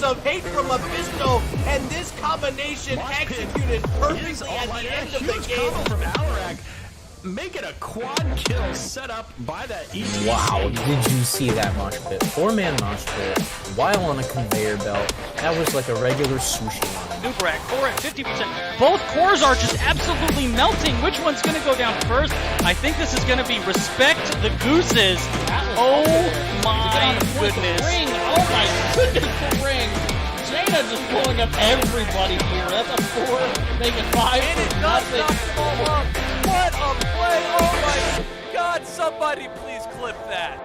of hate from Mephisto, and this combination executed perfectly at the end of the game. From Alarak, make it a quad kill set up by that ETC. Wow, did you see that mosh pit? 4-man mosh pit while on a conveyor belt. That was like a regular sushi line. Nubarak, core at 50%. Both cores are just absolutely melting. Which one's going to go down first? I think this is going to be Respect the Gooses. Oh my goodness. Ring. Oh my goodness, the ring. Jaina just pulling up everybody here. That's a 4, make it 5. And it does knock them all up. What a play. Oh my God, somebody please clip that.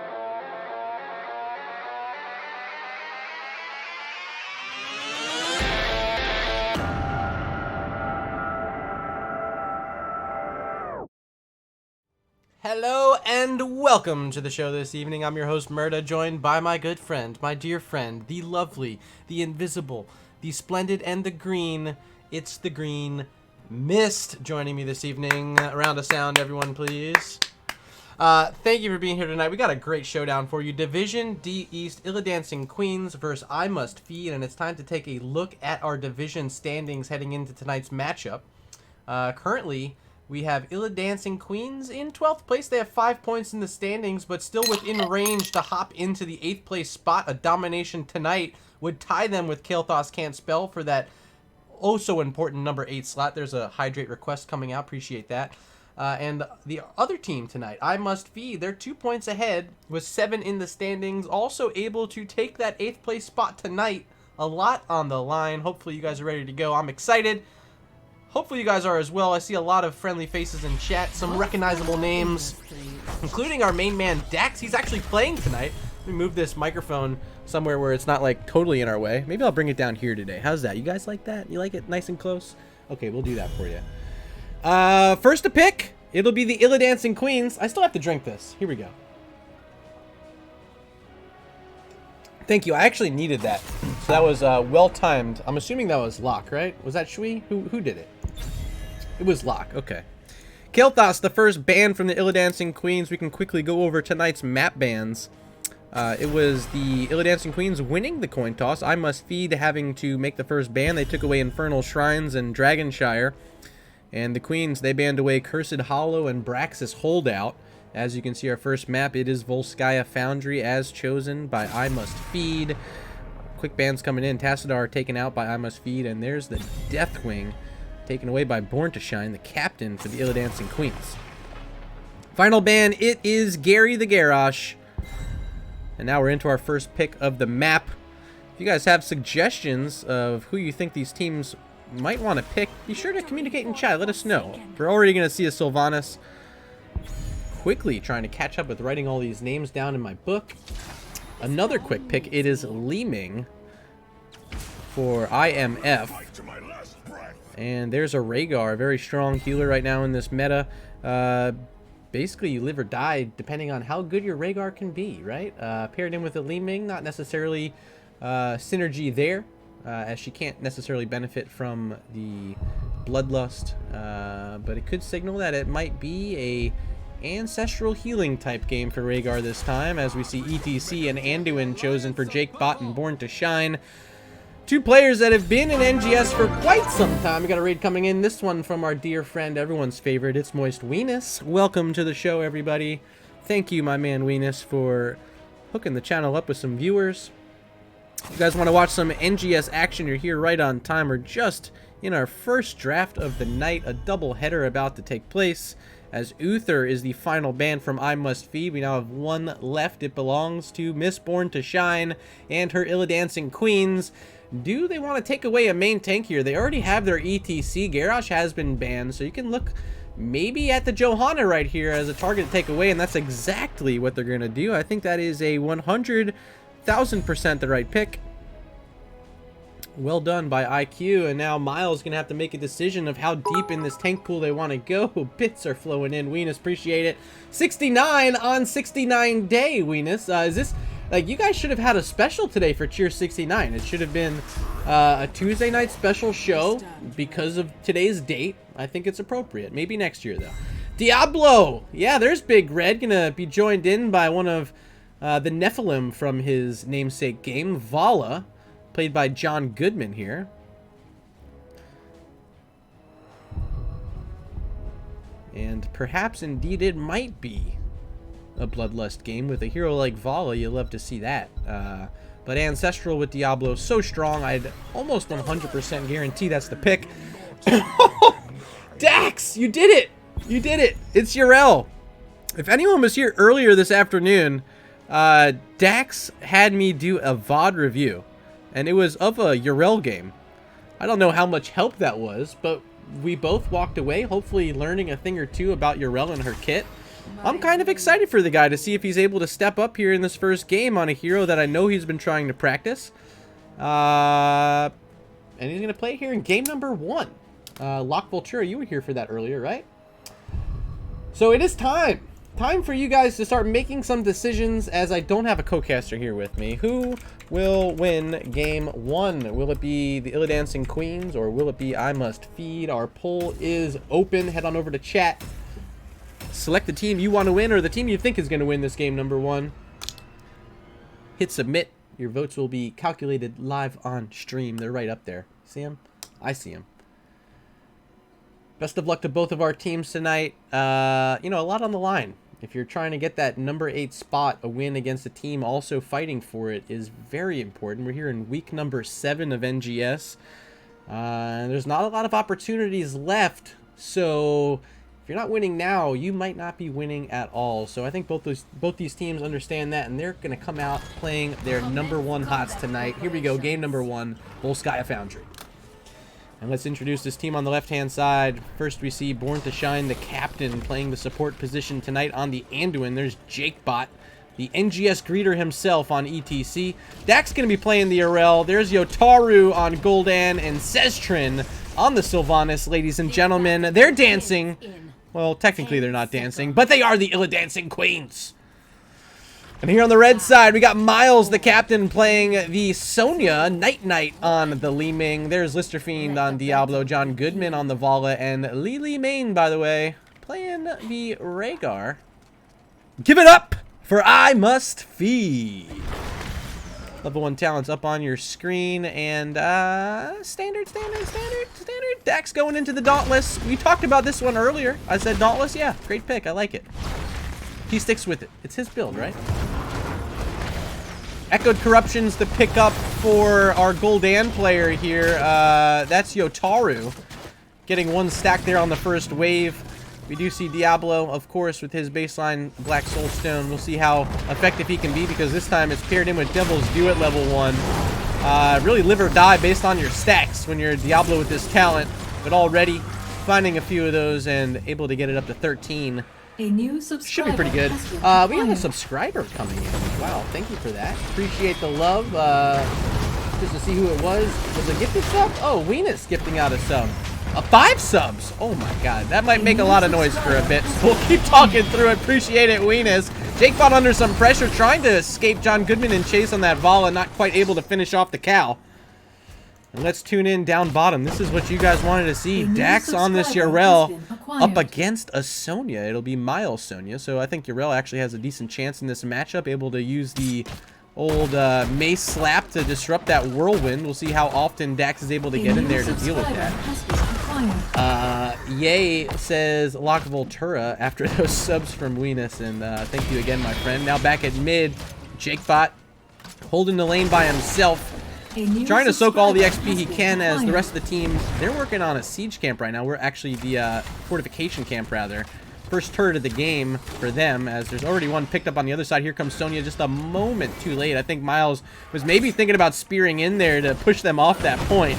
Hello and welcome to the show this evening. I'm your host Murda, joined by my good friend, my dear friend, the lovely, the invisible, the splendid, and the green. It's the green Mist joining me this evening. A round of sound, everyone, please. Thank you for being here tonight. We got a great showdown for you. Division D East, Illidancing Queens versus I Must Feed, and it's time to take a look at our division standings heading into tonight's matchup. Currently, we have Illidancing Queens in 12th place. They have 5 points in the standings, but still within range to hop into the 8th place spot. A domination tonight would tie them with Kael'thas Can't Spell for that oh-so-important number 8 slot. There's a hydrate request coming out. Appreciate that. And the other team tonight, I Must Feed, they're 2 points ahead with 7 in the standings. Also able to take that 8th place spot tonight. A lot on the line. Hopefully you guys are ready to go. I'm excited. Hopefully you guys are as well. I see a lot of friendly faces in chat, some recognizable names, including our main man, Dax. He's actually playing tonight. Let me move this microphone somewhere where it's not like totally in our way. Maybe I'll bring it down here today. How's that? You guys like that? You like it nice and close? Okay, we'll do that for you. First to pick, it'll be the Illidancing Queens. I still have to drink this. Here we go. Thank you. I actually needed that. So that was well-timed. I'm assuming that was Locke, right? Was that Shui? Who did it? It was Locke. Okay. Kael'thas, the first ban from the Illidancing Queens. We can quickly go over tonight's map bans. It was the Illidancing Queens winning the coin toss. I Must Feed having to make the first ban. They took away Infernal Shrines and Dragonshire. And the Queens, they banned away Cursed Hollow and Braxis Holdout. As you can see, our first map, it is Volskaya Foundry as chosen by I Must Feed. Quick bans coming in. Tassadar taken out by I Must Feed. And there's the Deathwing taken away by Born to Shine, the captain for the Illidancing Queens. Final ban, it is Gary the Garrosh. And now we're into our first pick of the map. If you guys have suggestions of who you think these teams might want to pick, be sure to communicate in chat. Let us know. We're already going to see a Sylvanas. Quickly trying to catch up with writing all these names down in my book. Another quick pick. It is Leeming for IMF. And there's a Rhaegar, a very strong healer right now in this meta. Basically, you live or die depending on how good your Rhaegar can be, right? Paired in with a Leeming, not necessarily synergy there, as she can't necessarily benefit from the Bloodlust. But it could signal that it might be a ancestral healing type game for Rhaegar this time, as we see ETC and Anduin chosen for Jake Bot and Born to Shine. Two players that have been in NGS for quite some time. We got a raid coming in. This one from our dear friend, everyone's favorite. It's Moist Weenus. Welcome to the show, everybody. Thank you, my man Weenus, for hooking the channel up with some viewers. If you guys want to watch some NGS action, you're here right on time. We're just in our first draft of the night. A double header about to take place, as Uther is the final ban from I Must Feed. We now have one left. It belongs to Miss Born to Shine and her Illidancing Queens. Do they want to take away a main tank here? They already have their ETC. Garrosh has been banned, so you can look maybe at the Johanna right here as a target to take away, and that's exactly what they're going to do. I think that is a 100,000% the right pick. Well done by IQ, and now Miles going to have to make a decision of how deep in this tank pool they want to go. Bits are flowing in. Weenus, appreciate it. 69 on 69 day, Weenus. Is this... Like, you guys should have had a special today for Cheer 69. It should have been a Tuesday night special show because of today's date. I think it's appropriate. Maybe next year, though. Diablo! Yeah, there's Big Red. Gonna be joined in by one of the Nephilim from his namesake game, Vala. played by John Goodman here. And perhaps indeed it might be a Bloodlust game with a hero like Vala. You love to see that. But Ancestral with Diablo so strong, I'd almost 100% guarantee that's the pick. Dax, you did it! You did it! It's Yrel. If anyone was here earlier this afternoon, Dax had me do a VOD review, and it was of a Yrel game. I don't know how much help that was, but we both walked away, hopefully learning a thing or two about Yrel and her kit. I'm kind of excited for the guy to see if he's able to step up here in this first game on a hero that I know he's been trying to practice. And he's going to play here in game number 1. Lock Voltura, you were here for that earlier, right? So it is time. Time for you guys to start making some decisions, as I don't have a co-caster here with me. Who will win game 1? Will it be the Illidancing Queens, or will it be I Must Feed? Our poll is open. Head on over to chat. Select the team you want to win, or the team you think is going to win this game number 1. Hit submit. Your votes will be calculated live on stream. They're right up there. See them? I see them. Best of luck to both of our teams tonight. You know, a lot on the line. If you're trying to get that number 8 spot, a win against a team also fighting for it is very important. We're here in week number 7 of NGS. There's not a lot of opportunities left, so if you're not winning now, you might not be winning at all. So I think both these teams understand that, and they're going to come out playing their number 1 hots tonight. Here we go, game number 1, Volskaya Foundry. And let's introduce this team on the left-hand side. First, we see Born to Shine, the captain, playing the support position tonight on the Anduin. There's Jakebot, the NGS greeter himself on ETC. Dak's going to be playing the Yrel. There's Yotaru on Gul'dan, and Sestrin on the Sylvanas, ladies and gentlemen. They're dancing. Well, technically they're not dancing, but they are the Illidancing Queens. And here on the red side, we got Miles, the captain, playing the Sonya, Night on the Li Ming. There's Listerfiend on Diablo, John Goodman on the Vala, and Li Main, by the way, playing the Rhaegar. Give it up for I Must Feed. Level 1 talents up on your screen, and standard. Dax going into the Dauntless. We talked about this one earlier. I said Dauntless, yeah, great pick. I like it. He sticks with it. It's his build, right? Echoed Corruption's the pickup for our Gul'dan player here. That's Yotaru getting 1 stack there on the first wave. We do see Diablo, of course, with his baseline Black Soulstone. We'll see how effective he can be, because this time it's paired in with Devil's Due at level 1. Really live or die based on your stacks when you're Diablo with this talent. But already finding a few of those and able to get it up to 13. A new subscriber should be pretty good. We have a subscriber coming in. Wow, thank you for that. Appreciate the love. Just to see who it was. Was it a gifted sub? Oh, Weenus gifting out a sub. 5 subs. Oh my god, that might make a lot of noise for a bit. So we'll keep talking through it. Appreciate it, Weenus. Jakebot under some pressure, trying to escape John Goodman and chase on that Vala, not quite able to finish off the cow. And let's tune in down bottom. This is what you guys wanted to see. Dax on this Yrel up against a Sonya. It'll be Miles Sonya. So I think Yrel actually has a decent chance in this matchup. Able to use the old mace slap to disrupt that whirlwind. We'll see how often Dax is able to get in there to deal with that. Yay says Lock Voltura after those subs from Weenus. And thank you again, my friend. Now back at mid, Jakebot holding the lane by himself. Trying to soak all the XP he can, as the rest of the team, they're working on a siege camp right now. We're actually the fortification camp, rather. First turret of the game for them, as there's already one picked up on the other side. Here comes Sonya just a moment too late. I think Miles was maybe thinking about spearing in there to push them off that point,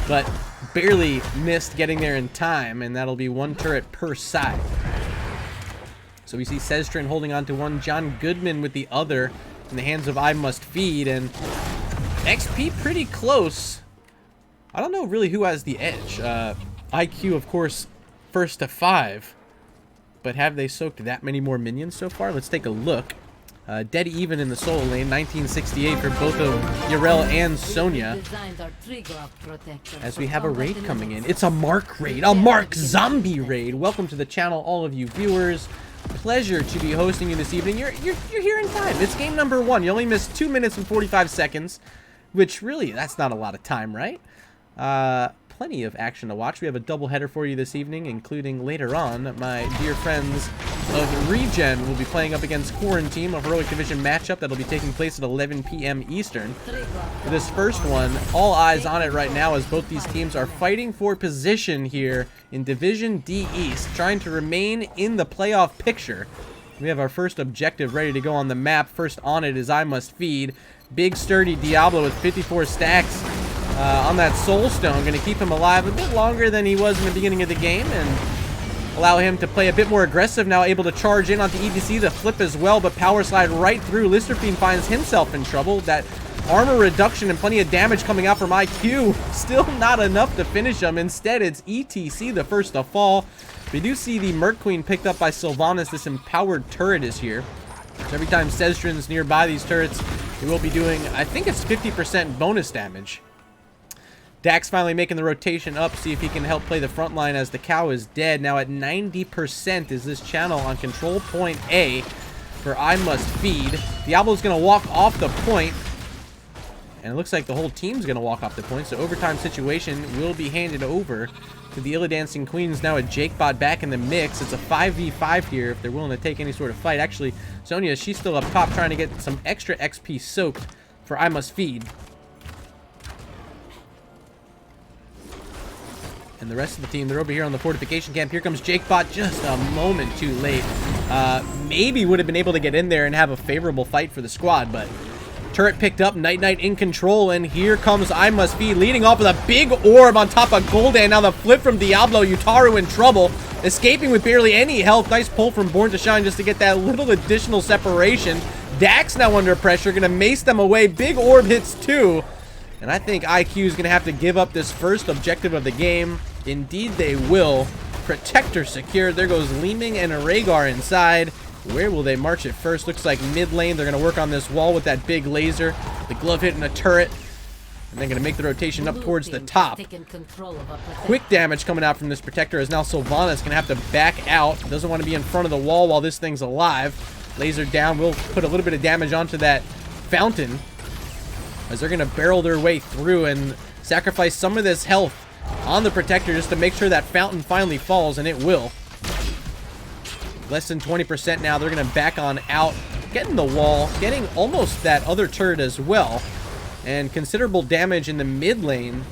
but barely missed getting there in time, and that'll be 1 turret per side. So we see Sestrin holding on to one, John Goodman with the other in the hands of I Must Feed, and XP pretty close. I don't know really who has the edge. IQ, of course, first to 5. But have they soaked that many more minions so far? Let's take a look. Dead even in the solo lane. 1968 for both of Yrel and Sonya. As we have a raid coming in. It's a Mark raid. A Mark zombie raid. Welcome to the channel, all of you viewers. Pleasure to be hosting you this evening. You're here in time. It's game number 1. You only missed 2 minutes and 45 seconds. which really, that's not a lot of time, right? Plenty of action to watch. We have a doubleheader for you this evening, including later on, my dear friends of Regen will be playing up against Quarantine, a heroic division matchup that'll be taking place at 11 p.m. Eastern. For this first one, all eyes on it right now as both these teams are fighting for position here in Division D East, trying to remain in the playoff picture. We have our first objective ready to go on the map. First on it is I Must Feed. Big sturdy Diablo with 54 stacks on that Soul Stone. Going to keep him alive a bit longer than he was in the beginning of the game and allow him to play a bit more aggressive. Now able to charge in onto EDC, the flip as well, but power slide right through. Listerfiend finds himself in trouble. That armor reduction and plenty of damage coming out from IQ. Still not enough to finish him. Instead, it's ETC the first to fall. We do see the Merc Queen picked up by Sylvanas. This empowered turret is here. So every time Sestrin's nearby these turrets, he will be doing, I think it's 50% bonus damage. Dax finally making the rotation up, see if he can help play the front line as the cow is dead. Now at 90% is this channel on control point A for I Must Feed. Diablo's going to walk off the point, and it looks like the whole team's going to walk off the point, so overtime situation will be handed over to the Illidancing Queens. Now a Jakebot back in the mix. It's a 5v5 here if they're willing to take any sort of fight. Actually, Sonya, she's still up top trying to get some extra XP soaked for I Must Feed. And the rest of the team, they're over here on the fortification camp. Here comes Jakebot just a moment too late. Maybe would have been able to get in there and have a favorable fight for the squad, but turret picked up, Night Knight in control, and here comes I Must Feed leading off with a big orb on top of Gul'dan. Now the flip from Diablo, Yutaru in trouble, escaping with barely any health. Nice pull from Born to Shine just to get that little additional separation. Dax now under pressure, gonna mace them away. Big orb hits too. And I think IQ is going to have to give up this first objective of the game. Indeed, they will. Protector secured. There goes Leeming and Rhaegar inside. Where will they march it first? Looks like mid lane. They're going to work on this wall with that big laser. The glove hitting a turret. And they're going to make the rotation up towards the top. Quick damage coming out from this Protector as now Sylvanas going to have to back out. Doesn't want to be in front of the wall while this thing's alive. Laser down. Will put a little bit of damage onto that fountain, as they're going to barrel their way through and sacrifice some of this health on the Protector just to make sure that fountain finally falls, and it will. Less than 20% now. They're going to back on out, getting the wall, getting almost that other turret as well, and considerable damage in the mid lane.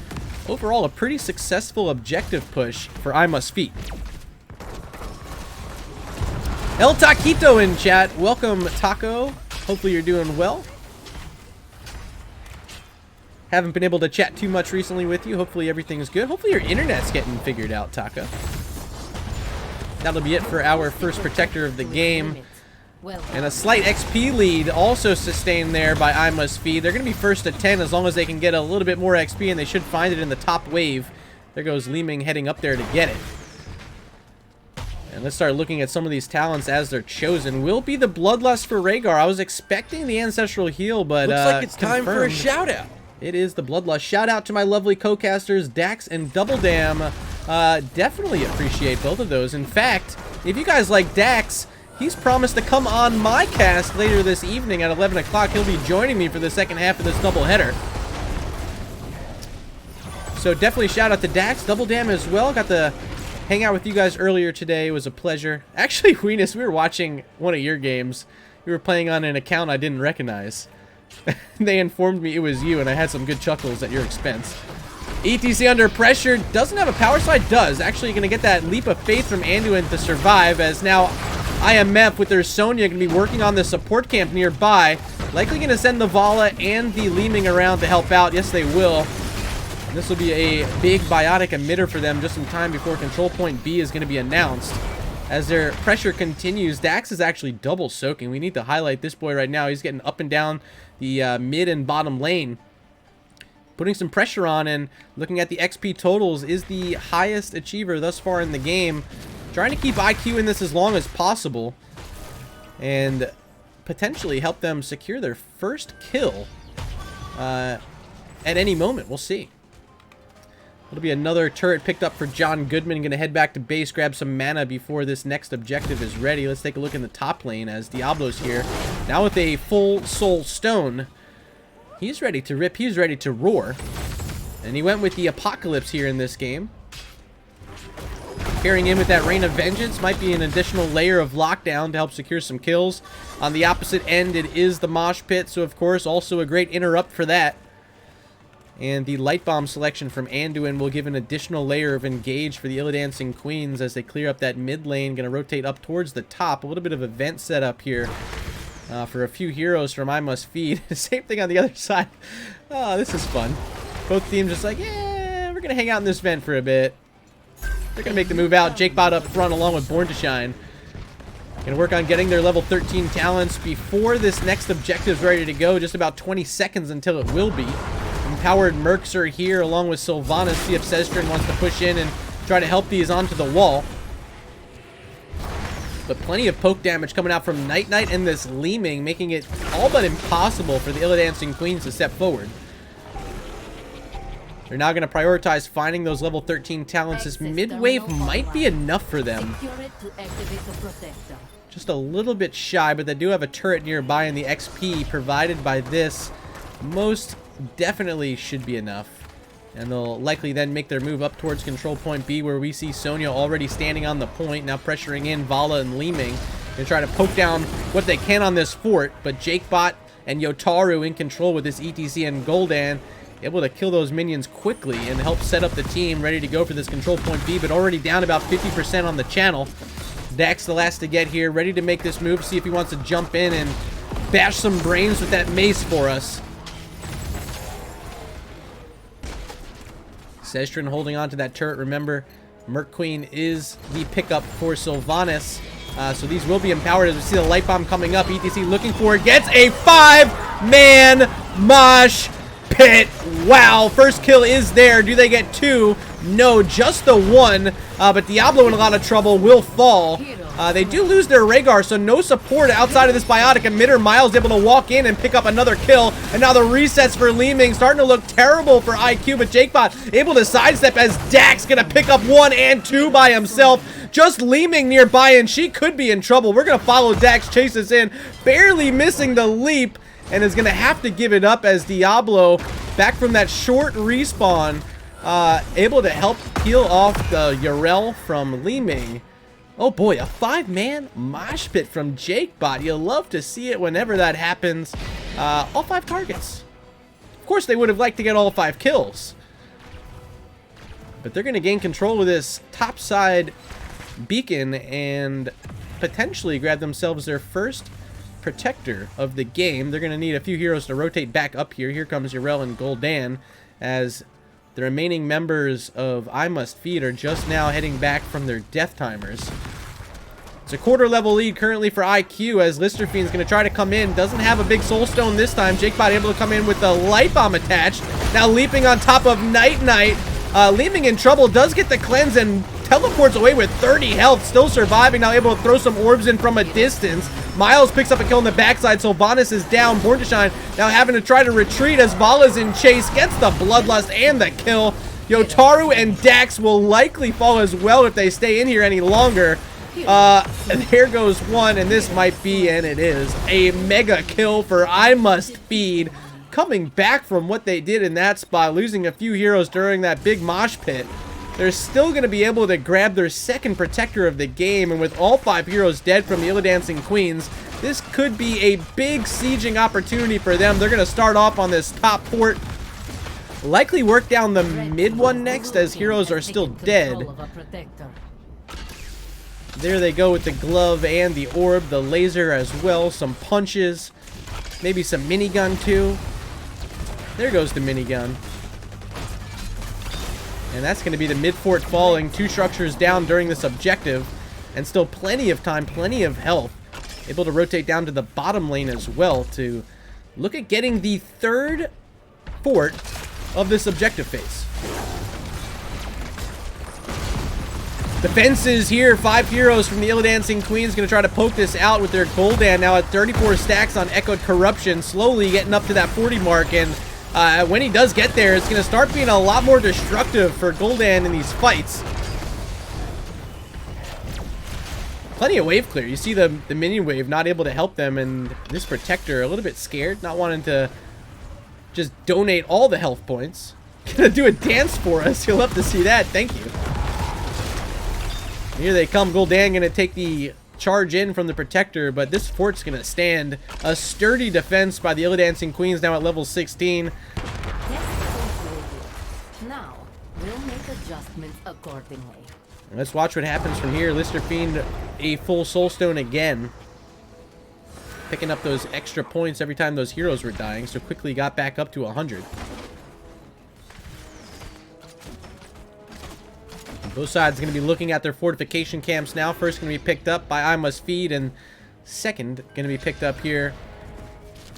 Overall, a pretty successful objective push for I Must Feed. El Taquito in chat. Welcome, Taco. Hopefully you're doing well. Haven't been able to chat too much recently with you. Hopefully everything's good. Hopefully your internet's getting figured out, Taco. That'll be it for our first Protector of the game. And a slight XP lead also sustained there by I Must Feed. They're going to be first to 10 as long as they can get a little bit more XP, and they should find it in the top wave. There goes Leeming heading up there to get it. And let's start looking at some of these talents as they're chosen. Will be the Bloodlust for Rhaegar. I was expecting the Ancestral Heal, but looks like it's time for a shout out. It is the Bloodlust. Shout out to my lovely co-casters, Dax and Double Dam. Definitely appreciate both of those. In fact, if you guys like Dax, he's promised to come on my cast later this evening at 11 o'clock. He'll be joining me for the second half of this doubleheader. So definitely shout out to Dax, Double Dam as well. Got to hang out with you guys earlier today. It was a pleasure. Actually, Weenus, we were watching one of your games. We were playing on an account I didn't recognize. They informed me it was you, and I had some good chuckles at your expense. ETC under pressure. Doesn't have a power slide. Does. Actually going to get that leap of faith from Anduin to survive, as now IMF with their Sonya going to be working on the support camp nearby. Likely going to send the Vala and the Leeming around to help out. Yes, they will. And this will be a big biotic emitter for them just in time before control point B is going to be announced. As their pressure continues, Dax is actually double soaking. We need to highlight this boy right now. He's getting up and down the mid and bottom lane, putting some pressure on, and looking at the XP totals, is the highest achiever thus far in the game. Trying to keep IQ in this as long as possible and potentially help them secure their first kill at any moment. We'll see. It'll be another turret picked up for John Goodman. Going to head back to base, grab some mana before this next objective is ready. Let's take a look in the top lane as Diablo's here. Now with a full Soul Stone. He's ready to rip. He's ready to roar. And he went with the Apocalypse here in this game. Pairing in with that Rain of Vengeance might be an additional layer of lockdown to help secure some kills. On the opposite end, it is the Mosh Pit, so of course also a great interrupt for that. And the Light Bomb selection from Anduin will give an additional layer of engage for the Illidancing Queens as they clear up that mid lane. Going to rotate up towards the top. A little bit of event setup here for a few heroes from I Must Feed. Same thing on the other side. Oh, this is fun. Both teams just like, yeah, we're going to hang out in this vent for a bit. They're going to make the move out. Jakebot up front along with Born to Shine. Going to work on getting their level 13 talents before this next objective is ready to go. Just about 20 seconds until it will be. Empowered Mercs are here along with Sylvanas. See if Sestrin wants to push in and try to help these onto the wall. But plenty of poke damage coming out from Night Knight and this Leeming, making it all but impossible for the Illidancing Queens to step forward. They're now going to prioritize finding those level 13 talents. This mid-wave might be enough for them. Just a little bit shy, but they do have a turret nearby, and the XP provided by this most definitely should be enough. And they'll likely then make their move up towards control point B, where we see Sonya already standing on the point, now pressuring in Vala and Leeming and try to poke down what they can on this fort. But Jakebot and Yotaru in control with this ETC and Gul'dan, able to kill those minions quickly and help set up the team ready to go for this control point B, but already down about 50% on the channel. Dax the last to get here, ready to make this move, see if he wants to jump in and bash some brains with that mace for us. Sestrin holding on to that turret. Remember, Merc Queen is the pickup for Sylvanas. So these will be empowered as we see the Light Bomb coming up. ETC looking for it. Gets a 5-man mosh pit. Wow. First kill is there. Do they get 2? No, just the 1. But Diablo in a lot of trouble will fall. They do lose their Rhaegar, so no support outside of this biotic emitter. Miles able to walk in and pick up another kill. And now the resets for Leeming starting to look terrible for IQ, but Jakebot able to sidestep as Dax gonna pick up 1 and 2 by himself. Just Leeming nearby, and she could be in trouble. We're gonna follow Dax, chase us in, barely missing the leap, and is gonna have to give it up as Diablo, back from that short respawn, able to help peel off the Yrel from Leeming. Oh boy, a 5-man mosh pit from Jakebot. You love to see it whenever that happens. All 5 targets. Of course, they would have liked to get all 5 kills. But they're going to gain control of this topside beacon and potentially grab themselves their first protector of the game. They're going to need a few heroes to rotate back up here. Here comes Yrel and Gul'dan as the remaining members of I Must Feed are just now heading back from their death timers. It's a quarter level lead currently for IQ as Listerfiend's going to try to come in. Doesn't have a big soul stone this time. Jakebot able to come in with the Light Bomb attached. Now leaping on top of Night Knight. Leeming in trouble, does get the cleanse and teleports away with 30 health, still surviving, now able to throw some orbs in from a distance. Miles picks up a kill on the backside, Sylvanas is down. Born to Shine now having to try to retreat as Vala's in chase, gets the Bloodlust and the kill. Yotaru and Dax will likely fall as well if they stay in here any longer. And there goes one, and this might be, and it is, a mega kill for I Must Feed. Coming back from what they did in that spot, losing a few heroes during that big mosh pit. They're still going to be able to grab their second protector of the game, and with all 5 heroes dead from the Illidancing Queens, this could be a big sieging opportunity for them. They're going to start off on this top port, likely work down the mid one next as heroes are still dead. There they go with the glove and the orb, the laser as well, some punches, maybe some minigun too. There goes the minigun. And that's going to be the mid-fort falling. 2 structures down during this objective. And still plenty of time, plenty of health. Able to rotate down to the bottom lane as well to look at getting the 3rd fort of this objective phase. Defenses here. 5 heroes from the Illidancing Queens going to try to poke this out with their Gul'dan now at 34 stacks on Echoed Corruption. Slowly getting up to that 40 mark, and when he does get there, it's going to start being a lot more destructive for Gul'dan in these fights. Plenty of wave clear. You see the minion wave not able to help them, and this protector a little bit scared, not wanting to just donate all the health points. Gonna do a dance for us. You'll love to see that. Thank you. Here they come. Gul'dan gonna take the charge in from the Protector, but this fort's gonna stand. A sturdy defense by the Illidancing Queens now at level 16. Now, we'll make adjustments accordingly. Let's watch what happens from here. Lister Fiend, a full Soulstone again. Picking up those extra points every time those heroes were dying, so quickly got back up to 100. Both sides going to be looking at their fortification camps now. First going to be picked up by I Must Feed, and second going to be picked up here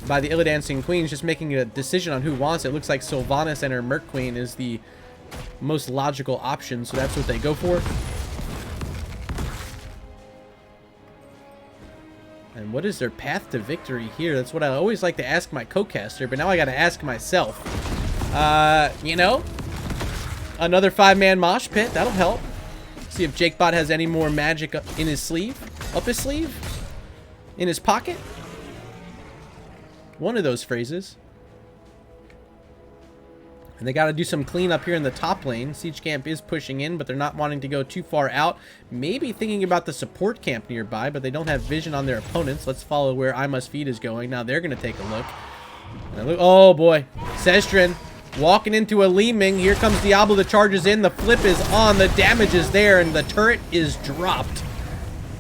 by the Illidancing Queens, just making a decision on who wants it. Looks like Sylvanas and her Merc Queen is the most logical option, so that's what they go for. And what is their path to victory here? That's what I always like to ask my co-caster, but now I got to ask myself. You know, another 5-man mosh pit, that'll help. See if JakeBot has any more magic in his sleeve, up his sleeve, in his pocket. One of those phrases. And they got to do some cleanup here in the top lane. Siege Camp is pushing in, but they're not wanting to go too far out. Maybe thinking about the support camp nearby, but they don't have vision on their opponents. Let's follow where I Must Feed is going. Now they're going to take a look. Oh boy. Sestrin walking into a Leeming. Here comes Diablo. The charge is in. The flip is on. The damage is there, and the turret is dropped.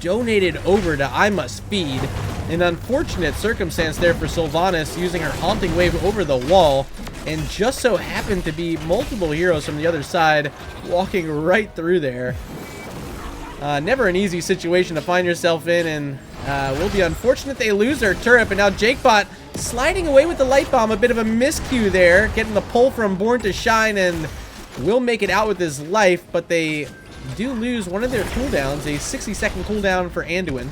Donated over to I Must Feed. An unfortunate circumstance there for Sylvanas, using her Haunting Wave over the wall. And just so happened to be multiple heroes from the other side walking right through there. Never an easy situation to find yourself in, and will be unfortunate they lose their turret. But now JakeBot sliding away with the Light Bomb. A bit of a miscue there, getting the pull from Born to Shine, and will make it out with his life. But they do lose one of their cooldowns, a 60-second cooldown for Anduin.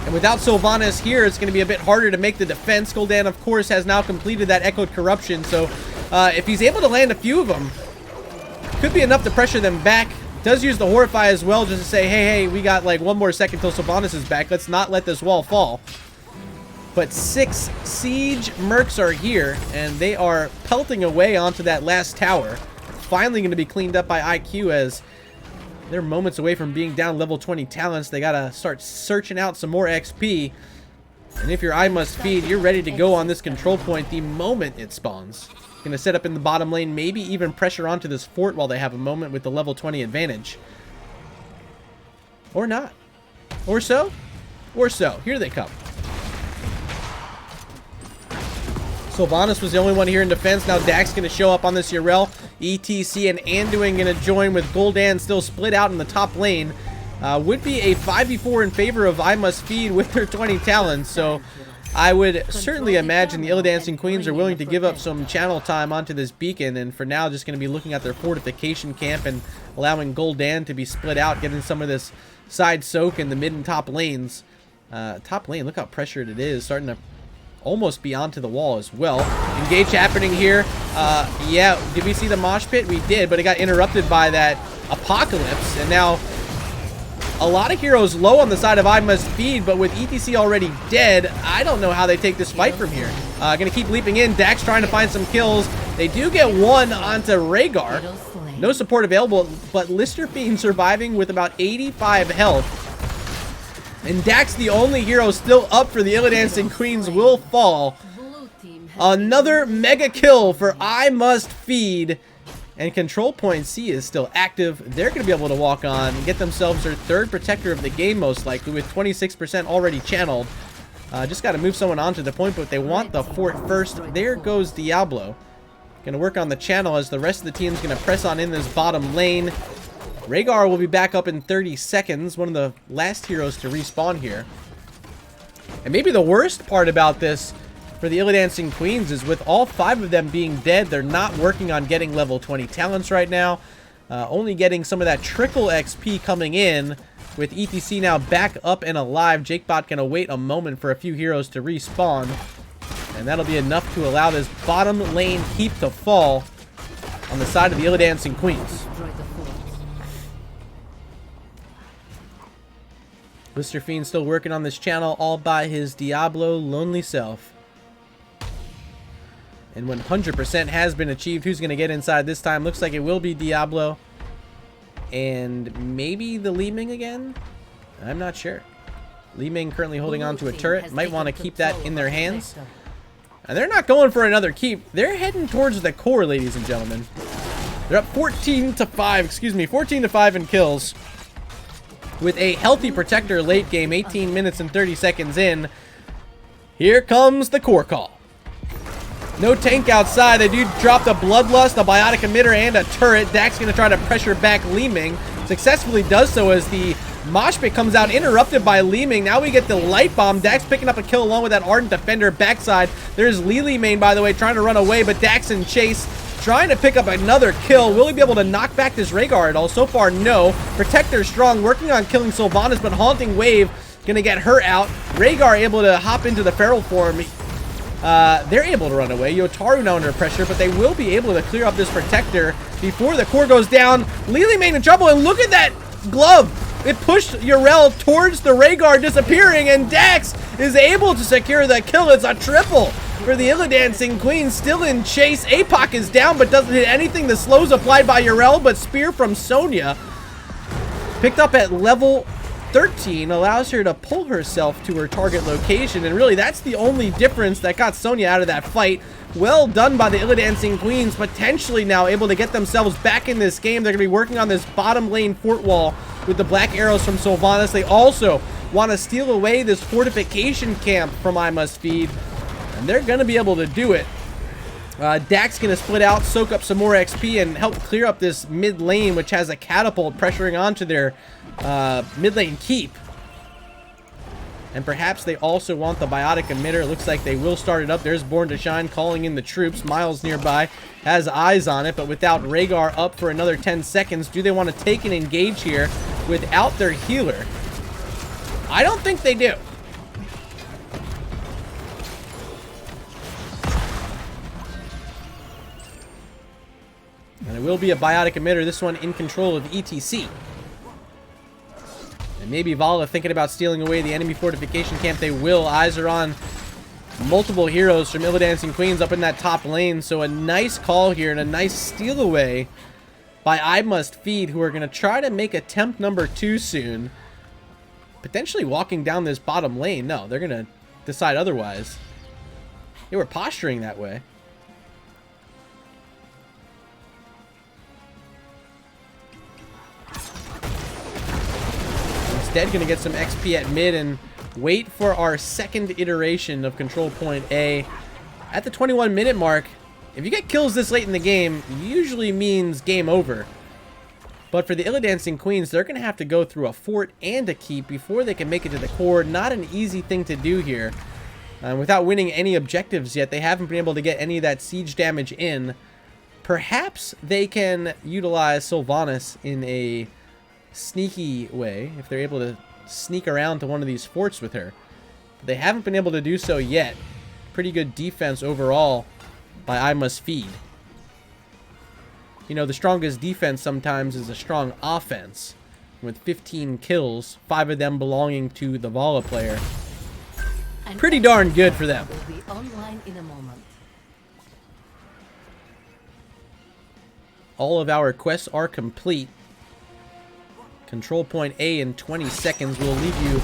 And without Sylvanas here, it's going to be a bit harder to make the defense. Gul'dan, of course, has now completed that Echoed Corruption, so if he's able to land a few of them, could be enough to pressure them back. Does use the Horrify as well, just to say, hey, we got like one more second till Sylvanas is back. Let's not let this wall fall. But 6 Siege Mercs are here, and they are pelting away onto that last tower. Finally going to be cleaned up by IQ, as they're moments away from being down level 20 talents. They gotta start searching out some more XP. And if you're I Must Feed, you're ready to go on this control point the moment it spawns. Gonna set up in the bottom lane, maybe even pressure onto this fort while they have a moment with the level 20 advantage. Or not. Or so. Or so. Here they come. Sylvanas was the only one here in defense. Now Dax going to show up on this Yrel. ETC and Anduin going to join, with Gul'dan still split out in the top lane. Would be a 5v4 in favor of I Must Feed with their 20 talents. So I would certainly imagine the Illidancing Queens are willing to give up some channel time onto this beacon. And for now, just going to be looking at their fortification camp and allowing Gul'dan to be split out, getting some of this side soak in the mid and top lanes. Top lane, look how pressured it is. Starting to almost be onto the wall as well. Engage happening here. Yeah, did we see the mosh pit? We did, but it got interrupted by that Apocalypse. And now a lot of heroes low on the side of I Must Feed, but with ETC already dead, I don't know how they take this fight from here. Gonna keep leaping in. Dax trying to find some kills. They do get one onto Rhaegar. No support available, but Lister Fiend surviving with about 85 health. And Dax, the only hero still up for the Illidancing Queens, will fall. Another mega kill for I Must Feed. And Control Point C is still active. They're going to be able to walk on and get themselves their 3rd protector of the game, most likely, with 26% already channeled. Just got to move someone onto the point, but they want the fort first. There goes Diablo. Going to work on the channel as the rest of the team's going to press on in this bottom lane. Rhaegar will be back up in 30 seconds, one of the last heroes to respawn here. And maybe the worst part about this for the Illidancing Queens is, with all 5 of them being dead, they're not working on getting level 20 talents right now. Only getting some of that trickle XP coming in. With ETC now back up and alive, JakeBot gonna wait a moment for a few heroes to respawn. And that'll be enough to allow this bottom lane heap to fall on the side of the Illidancing Queens. Lister Fiend still working on this channel all by his Diablo lonely self. And 100% has been achieved. Who's going to get inside this time? Looks like it will be Diablo. And maybe the Li Ming again? I'm not sure. Li Ming currently holding on to a turret. Might want to keep that in their hands. And they're not going for another keep. They're heading towards the core, ladies and gentlemen. They're up 14 to 5 in kills. With a healthy protector late game, 18 minutes and 30 seconds in. Here comes the core call. No tank outside. They do drop the Bloodlust, a biotic emitter, and a turret. Dak's going to try to pressure back Li Ming. Successfully does so as the mosh pit comes out, interrupted by Li Ming. Now we get the light bomb. Dax picking up a kill along with that Ardent Defender backside. There's Li Ming, by the way, trying to run away, but Dax in chase, trying to pick up another kill. Will he be able to knock back this Rhaegar at all? So far, no. Protector strong, working on killing Sylvanas, but Haunting Wave gonna get her out. Rhaegar able to hop into the feral form. They're able to run away. Yotaru now under pressure, but they will be able to clear up this Protector before the core goes down. Li Ming in trouble, and look at that glove. It pushed Yrel towards the Rhaegar disappearing, and Dax is able to secure the kill. It's a triple for the Illidancing Queen, still in chase. APOC is down, but doesn't hit anything. The slows applied by Yrel, but Spear from Sonya, picked up at level 13, allows her to pull herself to her target location, and really that's the only difference that got Sonya out of that fight. Well done by the Illidancing Queens, potentially now able to get themselves back in this game. They're going to be working on this bottom lane fort wall with the black arrows from Sylvanas. They also want to steal away this fortification camp from I Must Feed, and they're going to be able to do it. Dak's going to split out, soak up some more XP, and help clear up this mid lane, which has a catapult pressuring onto their mid lane keep. And perhaps they also want the biotic emitter. It looks like they will start it up. There's Born to Shine calling in the troops. Miles nearby has eyes on it, but without Rhaegar up for another 10 seconds, do they want to take and engage here without their healer? I don't think they do. And it will be a biotic emitter, this one in control of ETC. And maybe Vala thinking about stealing away the enemy fortification camp. They will. Eyes are on multiple heroes from Illidancing Queens up in that top lane. So a nice call here and a nice steal away by I Must Feed, who are going to try to make attempt number 2 soon. Potentially walking down this bottom lane. No, they're going to decide otherwise. They were posturing that way. Instead, going to get some XP at mid and wait for our second iteration of Control Point A. At the 21-minute mark, if you get kills this late in the game, usually means game over. But for the Illidancing Queens, they're going to have to go through a fort and a keep before they can make it to the core. Not an easy thing to do here. Without winning any objectives yet, they haven't been able to get any of that siege damage in. Perhaps they can utilize Sylvanas in a sneaky way if they're able to sneak around to one of these forts with her. But they haven't been able to do so yet. Pretty good defense overall by I Must Feed. You know, the strongest defense sometimes is a strong offense. With 15 kills, 5 of them belonging to the Vala player. Pretty darn good for them. Will be online in a moment. All of our quests are complete. Control Point A in 20 seconds will leave you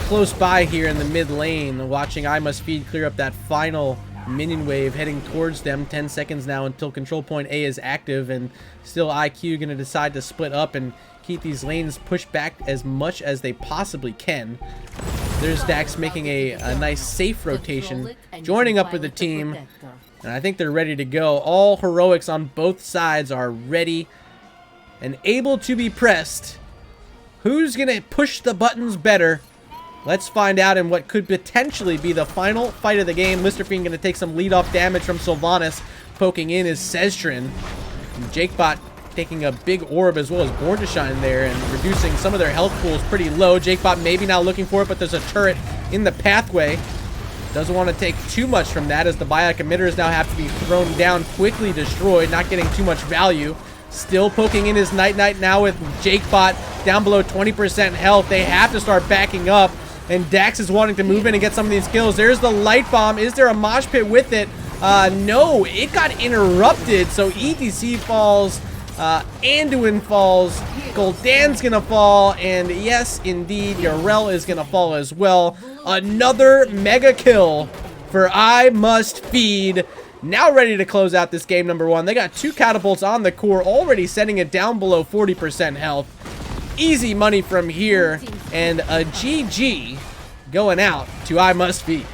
close by here in the mid lane, watching I Must Feed clear up that final minion wave heading towards them. 10 seconds now until Control Point A is active, and still IQ going to decide to split up and keep these lanes pushed back as much as they possibly can. There's Dax making a nice safe rotation, joining up with the team, and I think they're ready to go. All heroics on both sides are ready and able to be pressed. Who's going to push the buttons better? Let's find out in what could potentially be the final fight of the game. Mr. Fiend going to take some lead-off damage from Sylvanas. Poking in is Seztrin. And Jakebot taking a big orb as well as Born to Shine there and reducing some of their health pools pretty low. Jakebot maybe now looking for it, but there's a turret in the pathway. Doesn't want to take too much from that as the biotic emitters now have to be thrown down, quickly destroyed, not getting too much value. Still poking in his Night now with Jakebot down below 20% health. They have to start backing up, and Dax is wanting to move in and get some of these kills. There's the light bomb. Is there a mosh pit with it? No, it got interrupted, so ETC falls, Anduin falls, Gul'dan's gonna fall, and yes, indeed, Yarel is gonna fall as well. Another mega kill for I Must Feed. Now ready to close out this game number 1. They got 2 catapults on the core, already setting it down below 40% health. Easy money from here, and a GG going out to I Must Feed.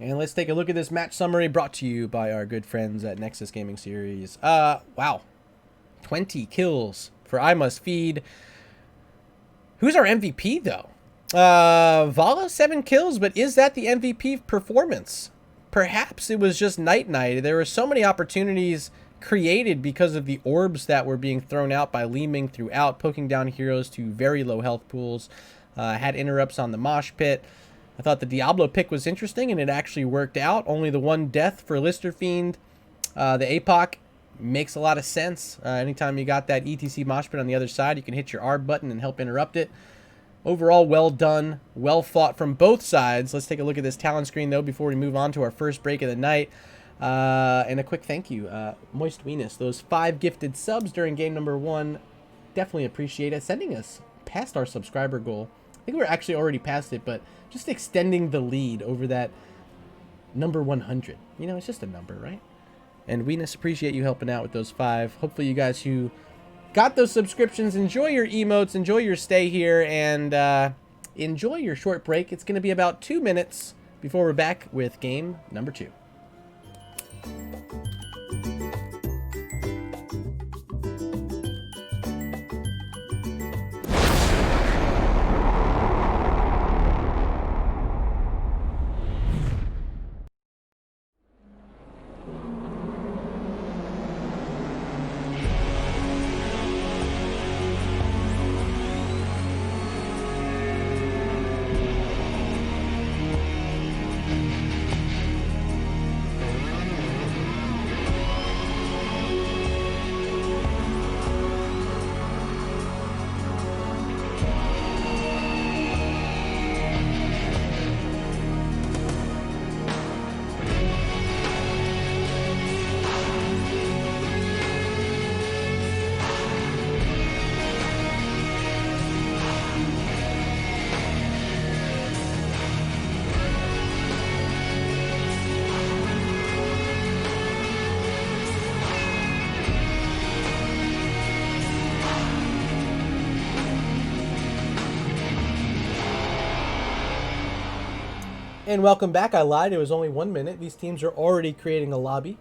And let's take a look at this match summary brought to you by our good friends at Nexus Gaming Series. Wow. 20 kills for I Must Feed. Who's our MVP, though? Vala, 7 kills, but is that the MVP performance? Perhaps it was just Night. There were so many opportunities created because of the orbs that were being thrown out by Li Ming throughout, poking down heroes to very low health pools. Had interrupts on the mosh pit. I thought the Diablo pick was interesting, and it actually worked out. Only the 1 death for Lister Fiend. The APOC makes a lot of sense. Anytime you got that ETC mosh pit on the other side, you can hit your R button and help interrupt it. Overall, well done. Well fought from both sides. Let's take a look at this talent screen, though, before we move on to our first break of the night. And a quick thank you. Moist Venus, those 5 gifted subs during game number 1. Definitely appreciate it. Sending us past our subscriber goal. I think we're actually already past it, but just extending the lead over that number 100. You know, it's just a number, right? And Venus, appreciate you helping out with those 5. Hopefully you guys who got those subscriptions, enjoy your emotes, enjoy your stay here, and enjoy your short break. It's going to be about 2 minutes before we're back with game number 2. And welcome back. I lied. It was only 1 minute. These teams are already creating a lobby,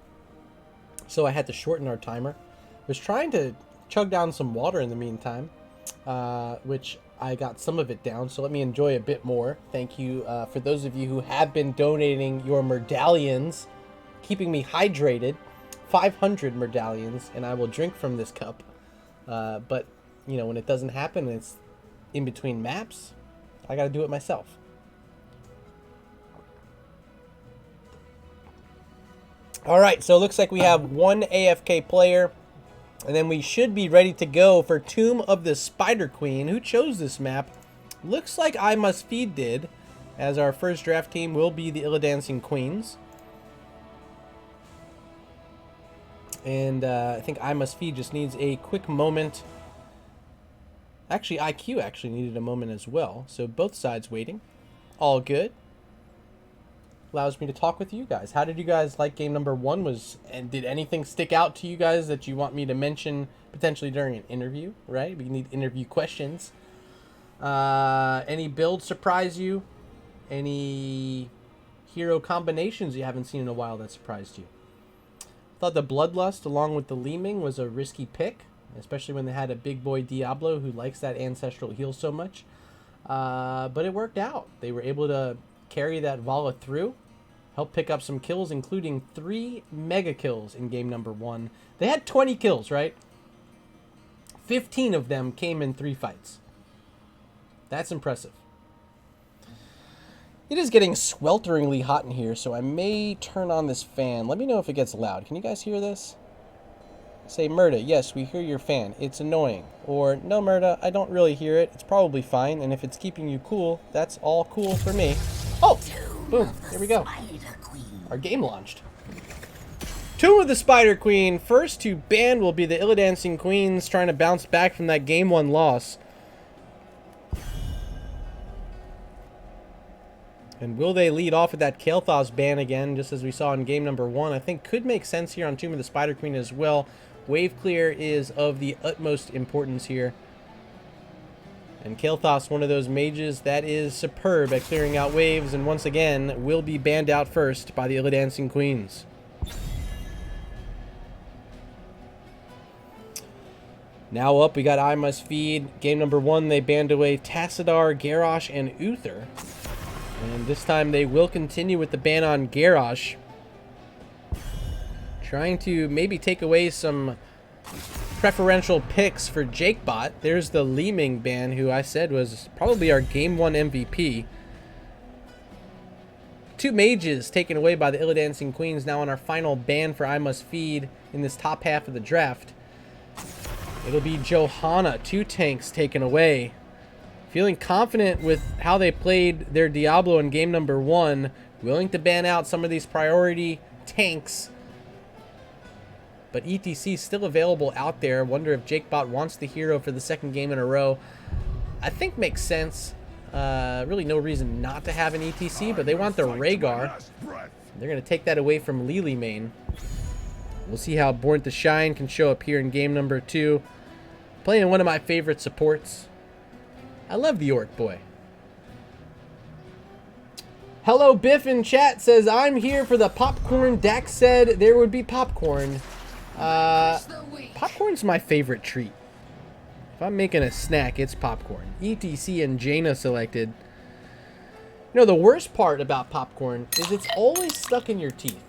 so I had to shorten our timer. I was trying to chug down some water in the meantime, which I got some of it down, so let me enjoy a bit more. Thank you for those of you who have been donating your medallions, keeping me hydrated. 500 medallions, and I will drink from this cup. But, you know, when it doesn't happen, it's in between maps, I gotta do it myself. Alright, so it looks like we have 1 AFK player, and then we should be ready to go for Tomb of the Spider Queen. Who chose this map? Looks like I Must Feed did, as our first draft team will be the Illidancing Queens. And I think I Must Feed just needs a quick moment. Actually, IQ actually needed a moment as well, so both sides waiting. All good. Allows me to talk with you guys. How did you guys like game number 1? And did anything stick out to you guys that you want me to mention potentially during an interview, right? We need interview questions. Any builds surprise you? Any hero combinations you haven't seen in a while that surprised you? I thought the Bloodlust along with the Li Ming was a risky pick, especially when they had a big boy Diablo who likes that ancestral heal so much. But it worked out. They were able to carry that Vala through, help pick up some kills, including 3 mega kills in game number 1. They had 20 kills, right? 15 of them came in 3 fights. That's impressive. It is getting swelteringly hot in here, so I may turn on this fan. Let me know if it gets loud. Can you guys hear this? Say, Murda, yes, we hear your fan. It's annoying. Or, no, Murda, I don't really hear it. It's probably fine, and if it's keeping you cool, that's all cool for me. Oh! Boom. There we go. Our game launched. Tomb of the Spider Queen. First to ban will be the Illidancing Queens, trying to bounce back from that Game 1 loss. And will they lead off with that Kael'thas ban again, just as we saw in game number 1? I think could make sense here on Tomb of the Spider Queen as well. Wave clear is of the utmost importance here. And Kael'thas, one of those mages that is superb at clearing out waves, and once again, will be banned out first by the Illidancing Queens. Now up, we got I Must Feed. Game number 1, they banned away Tassadar, Garrosh, and Uther. And this time they will continue with the ban on Garrosh. Trying to maybe take away some preferential picks for Jakebot. There's the Li Ming ban, who I said was probably our Game 1 MVP. 2 mages taken away by the Illidancing Queens now on our final ban for I Must Feed in this top half of the draft. It'll be Johanna, 2 tanks taken away. Feeling confident with how they played their Diablo in game number 1. Willing to ban out some of these priority tanks. But ETC still available out there. Wonder if Jakebot wants the hero for the 2nd game in a row. I think makes sense. Really no reason not to have an ETC, but they want the Rhaegar. They're going to take that away from Lily main. We'll see how Born to Shine can show up here in game number 2. Playing one of my favorite supports. I love the Orc Boy. Hello, Biff in chat says, I'm here for the popcorn. Dax said there would be popcorn. Popcorn's my favorite treat. If I'm making a snack, it's popcorn. ETC and Jaina selected. You know, the worst part about popcorn is it's always stuck in your teeth.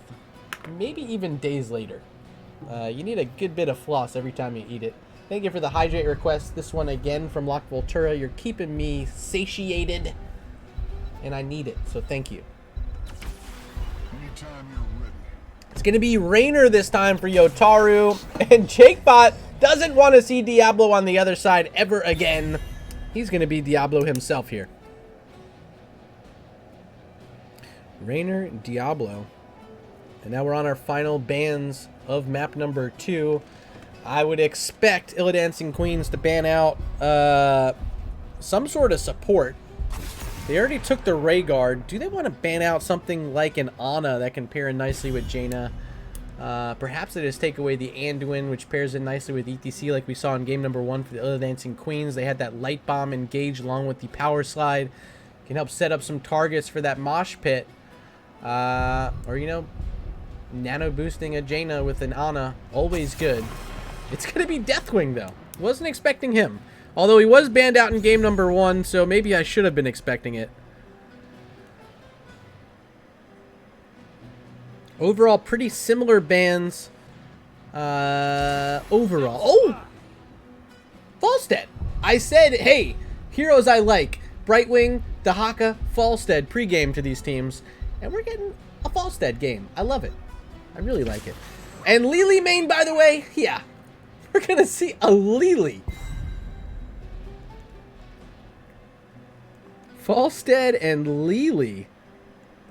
Maybe even days later. You need a good bit of floss every time you eat it. Thank you for the hydrate request. This one again from Lock Voltura. You're keeping me satiated, and I need it, so thank you. Anytime you're ready. It's going to be Raynor this time for Yotaru, and Jakebot doesn't want to see Diablo on the other side ever again. He's going to be Diablo himself here. Raynor, Diablo. And now we're on our final bans of map number 2. I would expect Illidancing Queens to ban out some sort of support. They already took the Rhaegar. Do they want to ban out something like an Ana that can pair in nicely with Jaina? Perhaps they just take away the Anduin, which pairs in nicely with ETC like we saw in game number 1 for the Illidancing Queens. They had that Light Bomb engaged along with the Power Slide. Can help set up some targets for that Mosh Pit. Or, you know, nano boosting a Jaina with an Ana. Always good. It's going to be Deathwing, though. Wasn't expecting him. Although he was banned out in game number 1, so maybe I should have been expecting it. Overall, pretty similar bans. Overall. Oh! Falstead. I said, hey, heroes I like. Brightwing, Dahaka, Falstead pregame to these teams. And we're getting a Falstead game. I love it. I really like it. And Lily main, by the way, yeah. We're going to see a Lily. Falstead and Lily.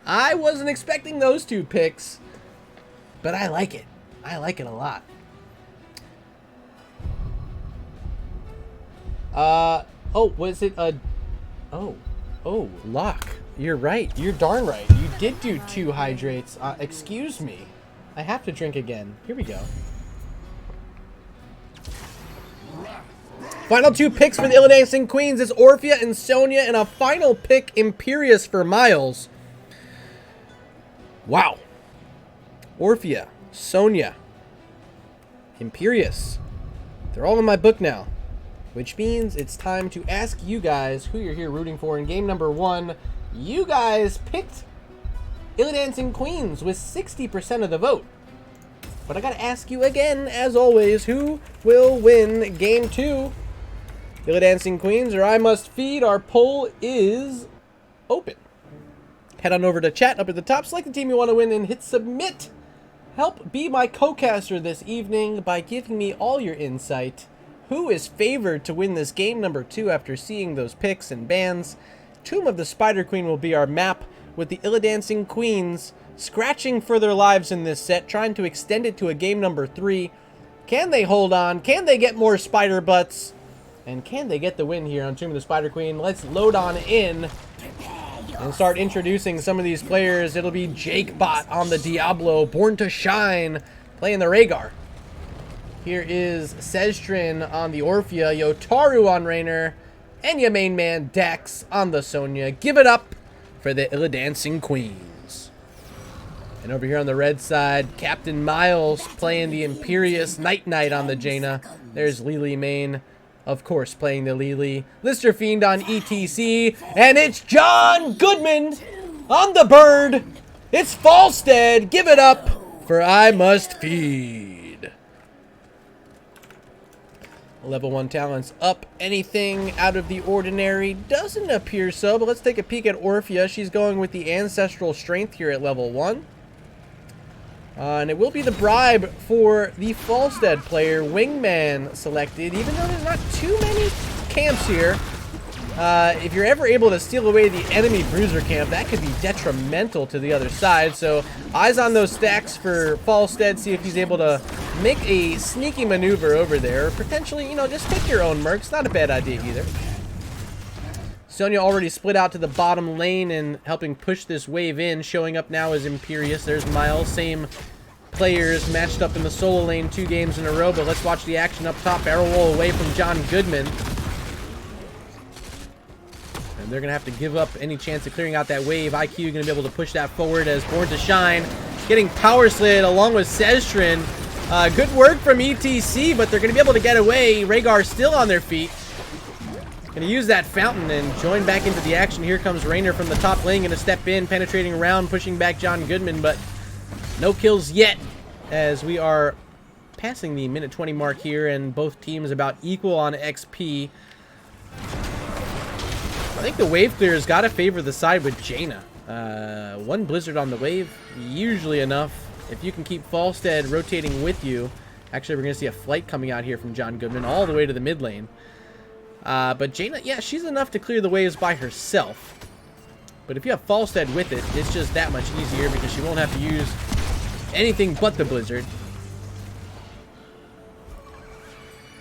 I wasn't expecting those 2 picks, but I like it. I like it a lot. Oh, was it a... Oh, Locke. You're right. You're darn right. You did do 2 hydrates. Excuse me. I have to drink again. Here we go. Final 2 picks for the Illidancing Queens is Orphea and Sonya, and a final pick, Imperius for Miles. Wow. Orphea, Sonya, Imperius. They're all in my book now, which means it's time to ask you guys who you're here rooting for in game number 1. You guys picked Illidancing Queens with 60% of the vote. But I gotta ask you again, as always, who will win game 2? Illidancing Queens or I Must Feed? Our poll is open. Head on over to chat up at the top, select the team you want to win, and hit submit. Help be my co-caster this evening by giving me all your insight. Who is favored to win this game number 2 after seeing those picks and bans? Tomb of the Spider Queen will be our map, with the Illidancing Queens scratching for their lives in this set, trying to extend it to a game number 3. Can they hold on? Can they get more spider butts? And can they get the win here on Tomb of the Spider Queen? Let's load on in and start introducing some of these players. It'll be Jakebot on the Diablo, Born to Shine, playing the Rhaegar. Here is Seztrin on the Orphea, Yotaru on Raynor, and your main man Dax on the Sonya. Give it up for the Illidancing Queens. And over here on the red side, Captain Miles playing the Imperious Night Knight on the Jaina. There's Lily Main, of course, playing the Lily. Lister Fiend on ETC. And it's John Goodman on the Bird. It's Falstead. Give it up for I Must Feed. Level 1 talents up. Anything out of the ordinary? Doesn't appear so, but let's take a peek at Orphea. She's going with the Ancestral Strength here at level 1. And it will be the bribe for the Falstead player, Wingman selected, even though there's not too many camps here. If you're ever able to steal away the enemy bruiser camp, that could be detrimental to the other side. So eyes on those stacks for Falstead, see if he's able to make a sneaky maneuver over there. Or potentially, you know, just take your own mercs. Not a bad idea either. Sonya already split out to the bottom lane and helping push this wave in. Showing up now is Imperious. There's Miles. Same players matched up in the solo lane 2 games in a row. But let's watch the action up top. Barrel roll away from John Goodman. And they're going to have to give up any chance of clearing out that wave. IQ going to be able to push that forward as Born to Shine getting power slid along with Seztrin. Good work from ETC, but they're going to be able to get away. Rhaegar still on their feet. Going to use that fountain and join back into the action. Here comes Raynor from the top lane. Going to step in, penetrating around, pushing back John Goodman, but no kills yet as we are passing the minute 20 mark here, and both teams about equal on XP. I think the wave clear has got to favor the side with Jaina. 1 Blizzard on the wave, usually enough. If you can keep Falstead rotating with you. Actually, we're going to see a flight coming out here from John Goodman all the way to the mid lane. But Jaina, yeah, she's enough to clear the waves by herself. But if you have Falstead with it, it's just that much easier because she won't have to use anything but the Blizzard.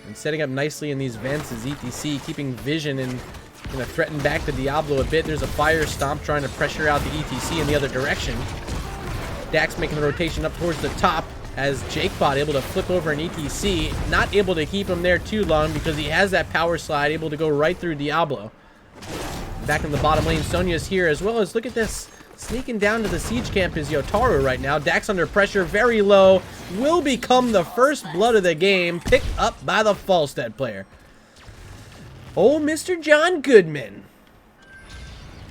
And setting up nicely in these vents is ETC, keeping vision and going to threaten back the Diablo a bit. There's a Fire Stomp trying to pressure out the ETC in the other direction. Dax making the rotation up towards the top as Jakebot able to flip over an ETC. Not able to keep him there too long because he has that power slide, able to go right through Diablo. Back in the bottom lane, Sonya's here as well as, look at this, sneaking down to the siege camp is Yotaru right now. Dax under pressure, very low, will become the first blood of the game, picked up by the Falstead player. Oh, Mr. John Goodman.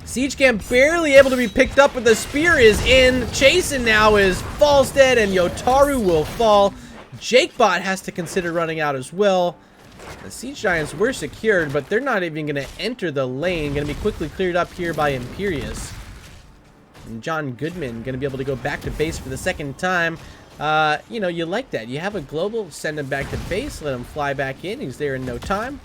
Siege camp barely able to be picked up, but the spear is in. Chasing now is Falstead, and Yotaru will fall. Jakebot has to consider running out as well. The Siege Giants were secured, but they're not even going to enter the lane. Going to be quickly cleared up here by Imperious. And John Goodman going to be able to go back to base for the second time. You know, you like that. You have a global, send him back to base, let him fly back in. He's there in no time.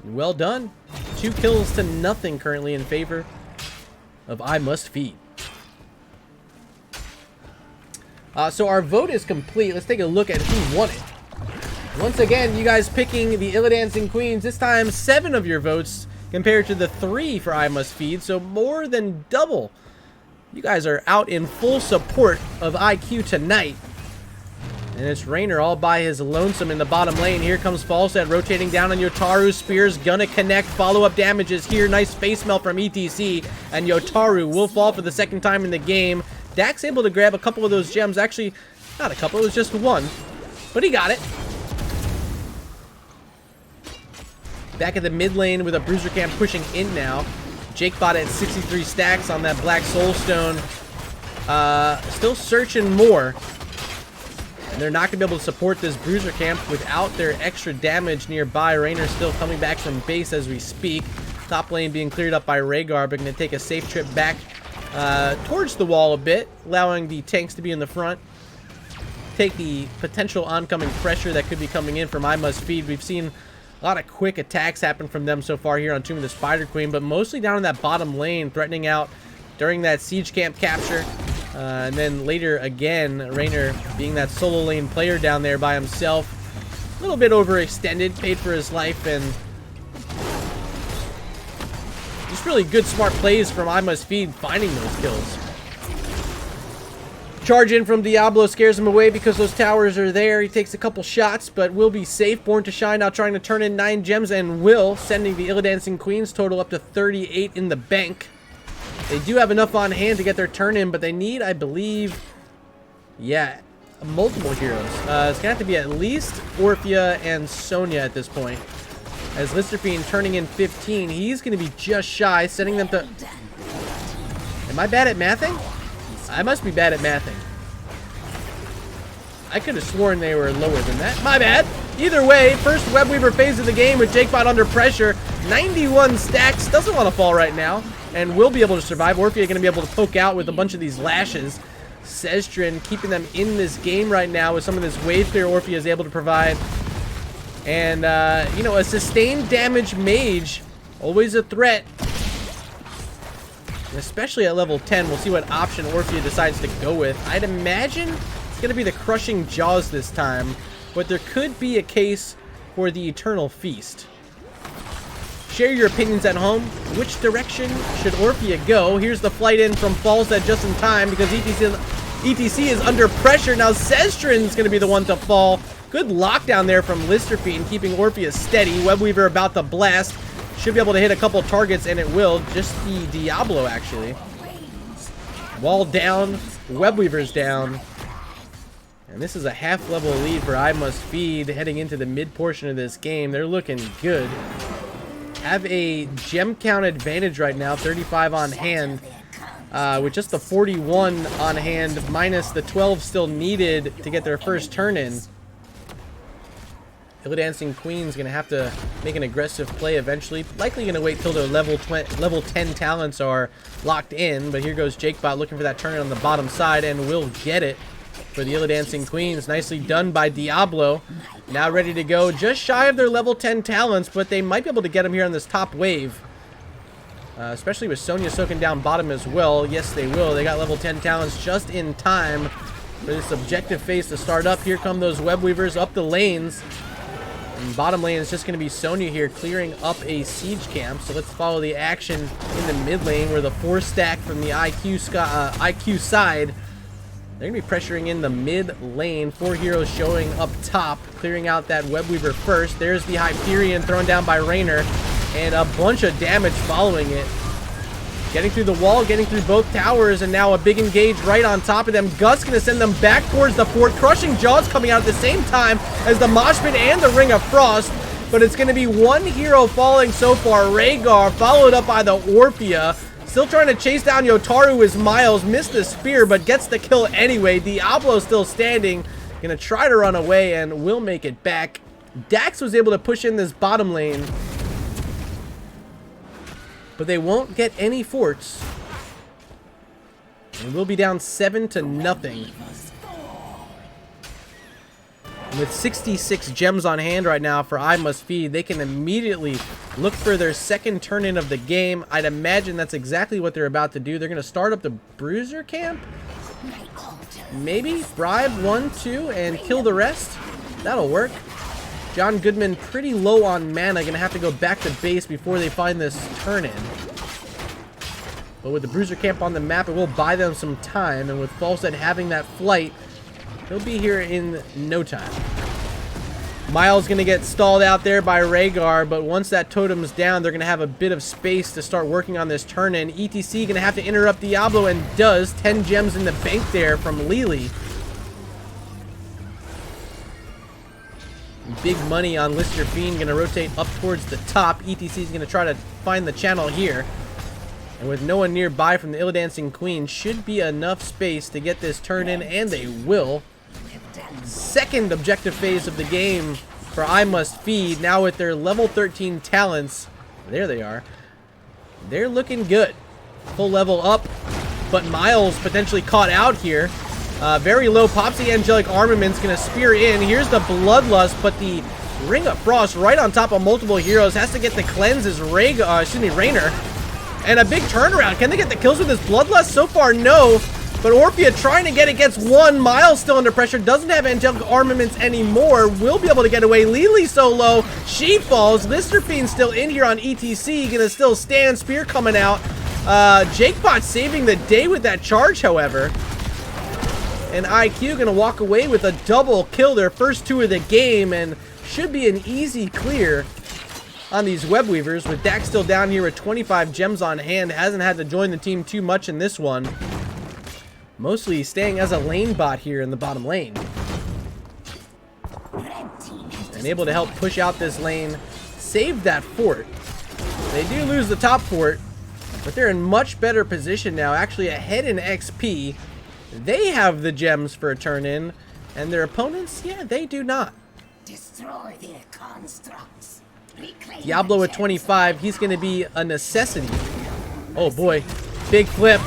Well done. 2 kills to nothing currently in favor of I Must Feed. So our vote is complete. Let's take a look at who won it. Once again, you guys picking the Illidancing Queens. This time, 7 of your votes compared to the 3 for I Must Feed. So more than double. You guys are out in full support of IQ tonight. And it's Raynor all by his lonesome in the bottom lane. Here comes Falstead rotating down on Yotaru. Spear's gonna connect. Follow-up damages here. Nice face melt from ETC. And Yotaru will fall for the second time in the game. Dax able to grab a couple of those gems. Actually, not a couple. It was just 1. But he got it. Back at the mid lane with a Bruiser Camp pushing in now. Jakebot at 63 stacks on that Black Soulstone. Still searching more. And they're not going to be able to support this Bruiser Camp without their extra damage nearby. Raynor still coming back from base as we speak. Top lane being cleared up by Rhaegar, but going to take a safe trip back towards the wall a bit, allowing the tanks to be in the front. Take the potential oncoming pressure that could be coming in from I Must Feed. We've seen a lot of quick attacks happen from them so far here on Tomb of the Spider Queen, but mostly down in that bottom lane, threatening out during that siege camp capture. And then later again, Raynor being that solo lane player down there by himself. A little bit overextended, paid for his life, and just really good smart plays from I Must Feed finding those kills. Charge in from Diablo scares him away because those towers are there. He takes a couple shots, but will be safe. Born to Shine now trying to turn in 9 gems, and will, sending the Illidancing Queens total up to 38 in the bank. They do have enough on hand to get their turn in, but they need, I believe, yeah, multiple heroes. It's going to have to be at least Orphea and Sonya at this point. As Listerfiend turning in 15, he's going to be just shy, sending them to... Am I bad at mathing? I must be bad at mathing. I could have sworn they were lower than that. My bad. Either way, first Webweaver phase of the game with Jakebot under pressure. 91 stacks. Doesn't want to fall right now. And will be able to survive. Orphea going to be able to poke out with a bunch of these lashes. Sestrin keeping them in this game right now with some of this wave clear Orphea is able to provide. And, you know, a sustained damage mage. Always a threat. And especially at level 10. We'll see what option Orphea decides to go with. I'd imagine it's going to be the Crushing Jaws this time. But there could be a case for the Eternal Feast. Share your opinions at home. Which direction should Orphea go? Here's the flight in from Falstad just in time because ETC is under pressure. Now Sestrin's going to be the one to fall. Good lockdown there from Listerfiend, keeping Orphea steady. Webweaver about to blast. Should be able to hit a couple targets, and it will. Just the Diablo, actually. Wall down. Webweaver's down. And this is a half-level lead for I Must Feed heading into the mid-portion of this game. They're looking good. Have a gem count advantage right now. 35 on hand. With just the 41 on hand, minus the 12 still needed to get their first turn in. Illidancing Queen's going to have to make an aggressive play eventually. Likely going to wait till their level 10 talents are locked in. But here goes Jakebot looking for that turn on the bottom side and will get it for the Illidancing Queens. Nicely done by Diablo. Now ready to go. Just shy of their level 10 talents, but they might be able to get them here on this top wave. Especially with Sonya soaking down bottom as well. Yes, they will. They got level 10 talents just in time for this objective phase to start up. Here come those Webweavers up the lanes. And bottom lane is just going to be Sonya here clearing up a siege camp. So let's follow the action in the mid lane where the 4 stack from the IQ side. They're going to be pressuring in the mid lane. 4 heroes showing up top, clearing out that Webweaver first. There's the Hyperion thrown down by Raynor. And a bunch of damage following it. Getting through the wall, getting through both towers, and now a big engage right on top of them. Gut's going to send them back towards the fort. Crushing Jaws coming out at the same time as the Moshpit and the Ring of Frost. But it's going to be one hero falling so far. Rhaegar, followed up by the Orphea. Still trying to chase down Yotaru as Miles. Missed the spear, but gets the kill anyway. Diablo still standing. Going to try to run away and will make it back. Dax was able to push in this bottom lane. But they won't get any forts. And we'll be down 7-0. With 66 gems on hand right now for I Must Feed, they can immediately look for their second turn-in of the game. I'd imagine that's exactly what they're about to do. They're going to start up the Bruiser camp. Maybe bribe 1, 2, and kill the rest. That'll work. John Goodman pretty low on mana, gonna have to go back to base before they find this turn-in. But with the Bruiser camp on the map, it will buy them some time, and with Falstad having that flight, he'll be here in no time. Miles gonna get stalled out there by Rhaegar, but once that totem's down, they're gonna have a bit of space to start working on this turn-in. ETC gonna have to interrupt Diablo, and does. 10 gems in the bank there from Lily. Big money on Listerfiend, going to rotate up towards the top. ETC is going to try to find the channel here. And with no one nearby from the Illidancing Queen, should be enough space to get this turn in, and they will. Second objective phase of the game for I Must Feed, now with their level 13 talents. There they are. they're looking good. Full level up, but Miles potentially caught out here. Very low pops. The Angelic Armament's going to spear in. Here's the Bloodlust, but the Ring of Frost right on top of multiple heroes. Has to get the cleanse as Raynor. And a big turnaround. Can they get the kills with his Bloodlust? So far, no. But Orphea trying to get it, gets one. Miles still under pressure. Doesn't have Angelic Armaments anymore. Will be able to get away. Lily so low. She falls. Listerfiend still in here on ETC. Gonna still stand. Spear coming out. Jakebot saving the day with that charge, however. And IQ gonna walk away with a double kill. Their first 2 of the game. And should be an easy clear on these Web Weavers. With Dax still down here with 25 gems on hand. Hasn't had to join the team too much in this one. Mostly staying as a lane bot here in the bottom lane. And able to help push out this lane. Save that fort. They do lose the top fort, but they're in much better position now. Actually ahead in XP. They have the gems for a turn-in. And their opponents, yeah, they do not. Destroy their constructs. Reclaim Diablo at 25, he's going to be a necessity. Oh boy, big flip.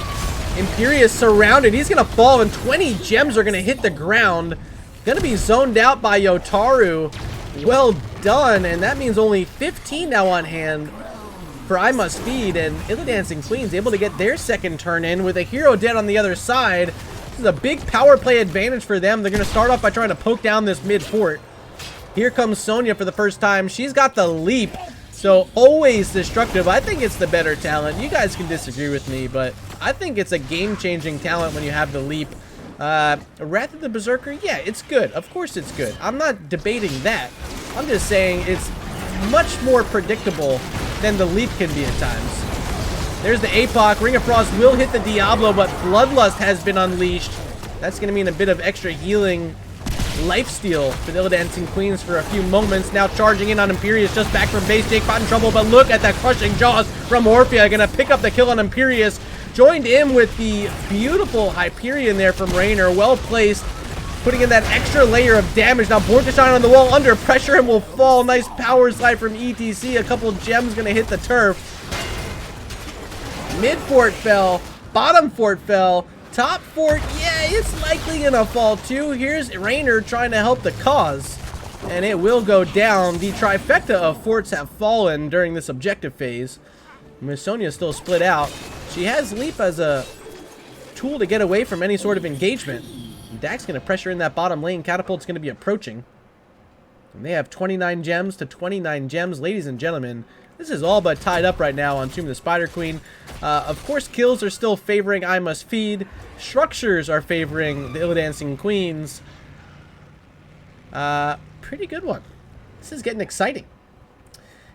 Imperious surrounded. He's going to fall, and 20 gems are going to hit the ground. Going to be zoned out by Yotaru. Well done, and that means only 15 now on hand for I Must Feed, and Illidancing Queen's able to get their second turn in with a hero dead on the other side. This is a big power play advantage for them. They're going to start off by trying to poke down this mid fort. Here comes Sonya for the first time. She's got the leap, so always destructive. I think it's the better talent. You guys can disagree with me, but I think it's a game-changing talent when you have the leap. Wrath of the Berserker, yeah, it's good. Of course it's good. I'm not debating that. I'm just saying it's much more predictable than the leap can be at times. There's the APOC. Ring of Frost will hit the Diablo, but Bloodlust has been unleashed. That's going to mean a bit of extra healing lifesteal for the Illidancing Queens for a few moments. Now charging in on Imperious, just back from base. Jakebot in trouble, but look at that crushing jaws from Orphea. Gonna pick up the kill on Imperious. Joined in with the beautiful Hyperion there from Raynor. Well placed, putting in that extra layer of damage. Now Born to Shine on the wall, under pressure, and will fall. Nice power slide from ETC. A couple gems gonna hit the turf. Mid fort fell, bottom fort fell. Top fort, yeah, it's likely gonna fall too. Here's Raynor trying to help the cause, and it will go down. The trifecta of forts have fallen during this objective phase. Miss Sonya is still split out. She has Leap as a tool to get away from any sort of engagement. Dax gonna pressure in that bottom lane. Catapult's gonna be approaching. And they have 29 gems to 29 gems. Ladies and gentlemen, this is all but tied up right now on Tomb of the Spider Queen. Of course, kills are still favoring I Must Feed. Structures are favoring the Illidancing Queens. Pretty good one. This is getting exciting.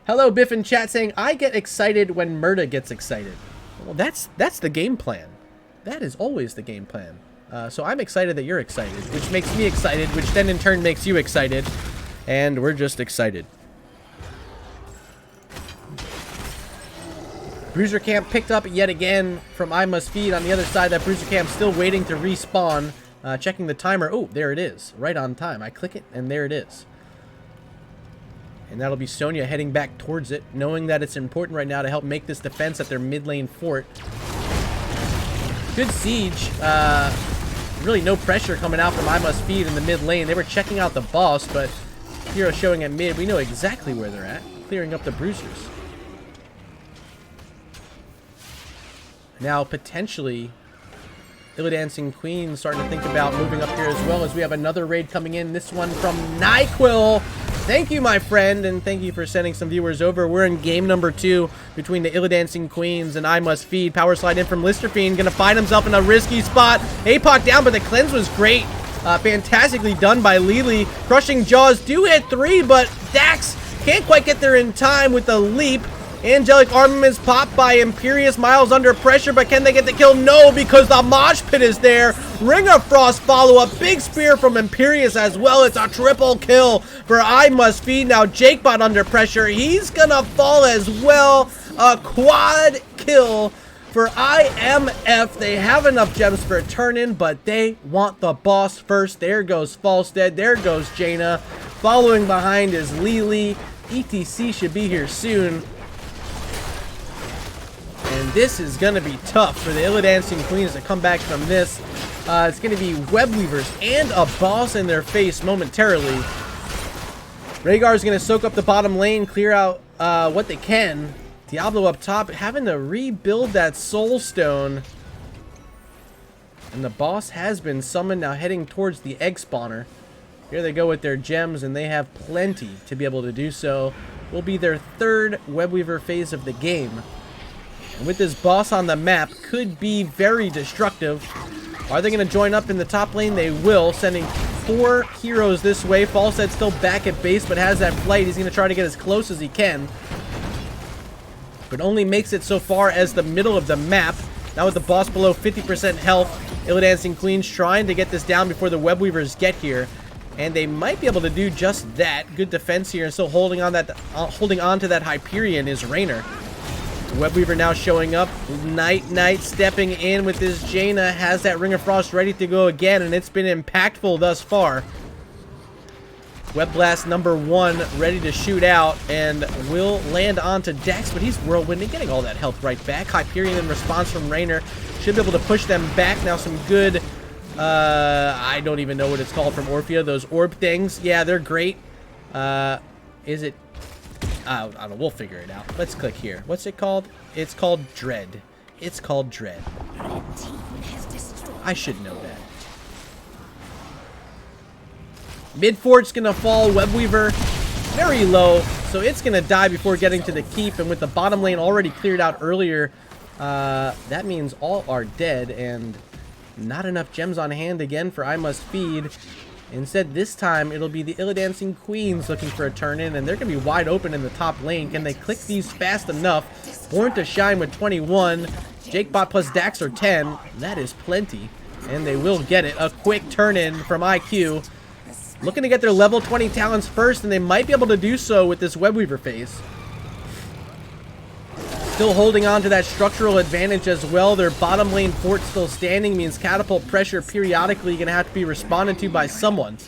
Hello, Biff in chat saying, I get excited when Murda gets excited. Well, that's the game plan. That is always the game plan. So I'm excited that you're excited, which makes me excited, which then in turn makes you excited. And we're just excited. Bruiser Camp picked up yet again from I Must Feed. On the other side, that Bruiser Camp still waiting to respawn. Checking the timer. Oh, there it is. Right on time. I click it, and there it is. And that'll be Sonya heading back towards it, knowing that it's important right now to help make this defense at their mid lane fort. Good siege. Really no pressure coming out from I Must Feed in the mid lane. They were checking out the boss, but hero showing at mid. We know exactly where they're at. Clearing up the Bruisers. Now, potentially, Illidancing Queen starting to think about moving up here as well, as we have another raid coming in. This one from NyQuil. Thank you, my friend, and thank you for sending some viewers over. We're in game number 2 between the Illidancing Queens and I Must Feed. Power slide in from Listerfiend. Gonna find himself in a risky spot. APOC down, but the cleanse was great. Fantastically done by Lily. Crushing Jaws do hit 3, but Dax can't quite get there in time with the leap. Angelic Armaments popped by Imperious. Miles under pressure, but can they get the kill? No, because the Mosh Pit is there. Ring of Frost follow-up. Big spear from Imperious as well. It's a triple kill for I Must Feed. Now Jakebot under pressure. He's gonna fall as well. A quad kill for IMF. They have enough gems for a turn-in, but they want the boss first. There goes Falstead. There goes Jaina. Following behind is Lily. ETC should be here soon. this is going to be tough for the Illidancing Queens to come back from this. It's going to be Web Weavers and a boss in their face momentarily. Rhaegar is going to soak up the bottom lane, clear out what they can. Diablo up top, having to rebuild that Soul Stone. And the boss has been summoned, now heading towards the egg spawner. Here they go with their gems, and they have plenty to be able to do so. Will be their third Web Weaver phase of the game. And with this boss on the map, could be very destructive. Are they going to join up in the top lane? They will, sending 4 heroes this way. Falstead's still back at base, but has that flight. He's going to try to get as close as he can. But only makes it so far as the middle of the map. Now with the boss below 50% health, Illidancing Queens trying to get this down before the Web Weavers get here. And they might be able to do just that. Good defense here, and still holding on to that Hyperion is Raynor. Web Weaver now showing up. Knight stepping in with this Jaina. Has that Ring of Frost ready to go again, and it's been impactful thus far. Web Blast number 1 ready to shoot out, and will land onto Dex, but he's whirlwinding, getting all that health right back. Hyperion in response from Raynor should be able to push them back. Now some good, I don't even know what it's called from Orphea, those orb things. Yeah, they're great. Is it? I don't know, we'll figure it out. Let's click here. What's it called? It's called Dread. It's called Dread. I should know that. Mid fort's gonna fall. Web Weaver very low, so it's gonna die before getting to the keep. And with the bottom lane already cleared out earlier, that means all are dead, and not enough gems on hand again for I Must Feed. Instead, this time it'll be the Illidancing Queens looking for a turn in, and they're gonna be wide open in the top lane. Can they click these fast enough? Born to Shine with 21, Jakebot plus Dax are 10. That is plenty, and they will get it. A quick turn in from IQ. Looking to get their level 20 talents first, and they might be able to do so with this Web Weaver phase. Still holding on to that structural advantage as well. Their bottom lane fort still standing means catapult pressure periodically going to have to be responded to by someone.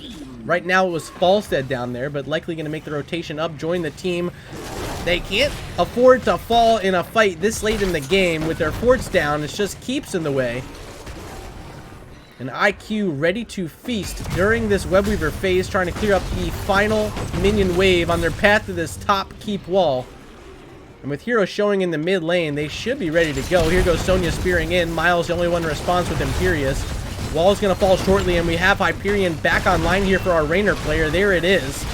Right now it was Falstead down there, but likely going to make the rotation up, join the team. They can't afford to fall in a fight this late in the game with their forts down. It's just keeps in the way. And IQ ready to feast during this Web Weaver phase, trying to clear up the final minion wave on their path to this top keep wall. And with Hero showing in the mid lane, they should be ready to go. Here goes Sonya spearing in. Miles the only one in response with Imperious. Wall's going to fall shortly, and we have Hyperion back online here for our Raynor player. There it is.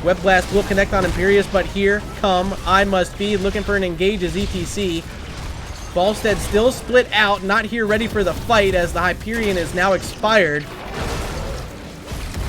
Web Blast will connect on Imperious, but here come I Must Feed, looking for an engage as ETC. Falstead still split out, not here ready for the fight as the Hyperion is now expired.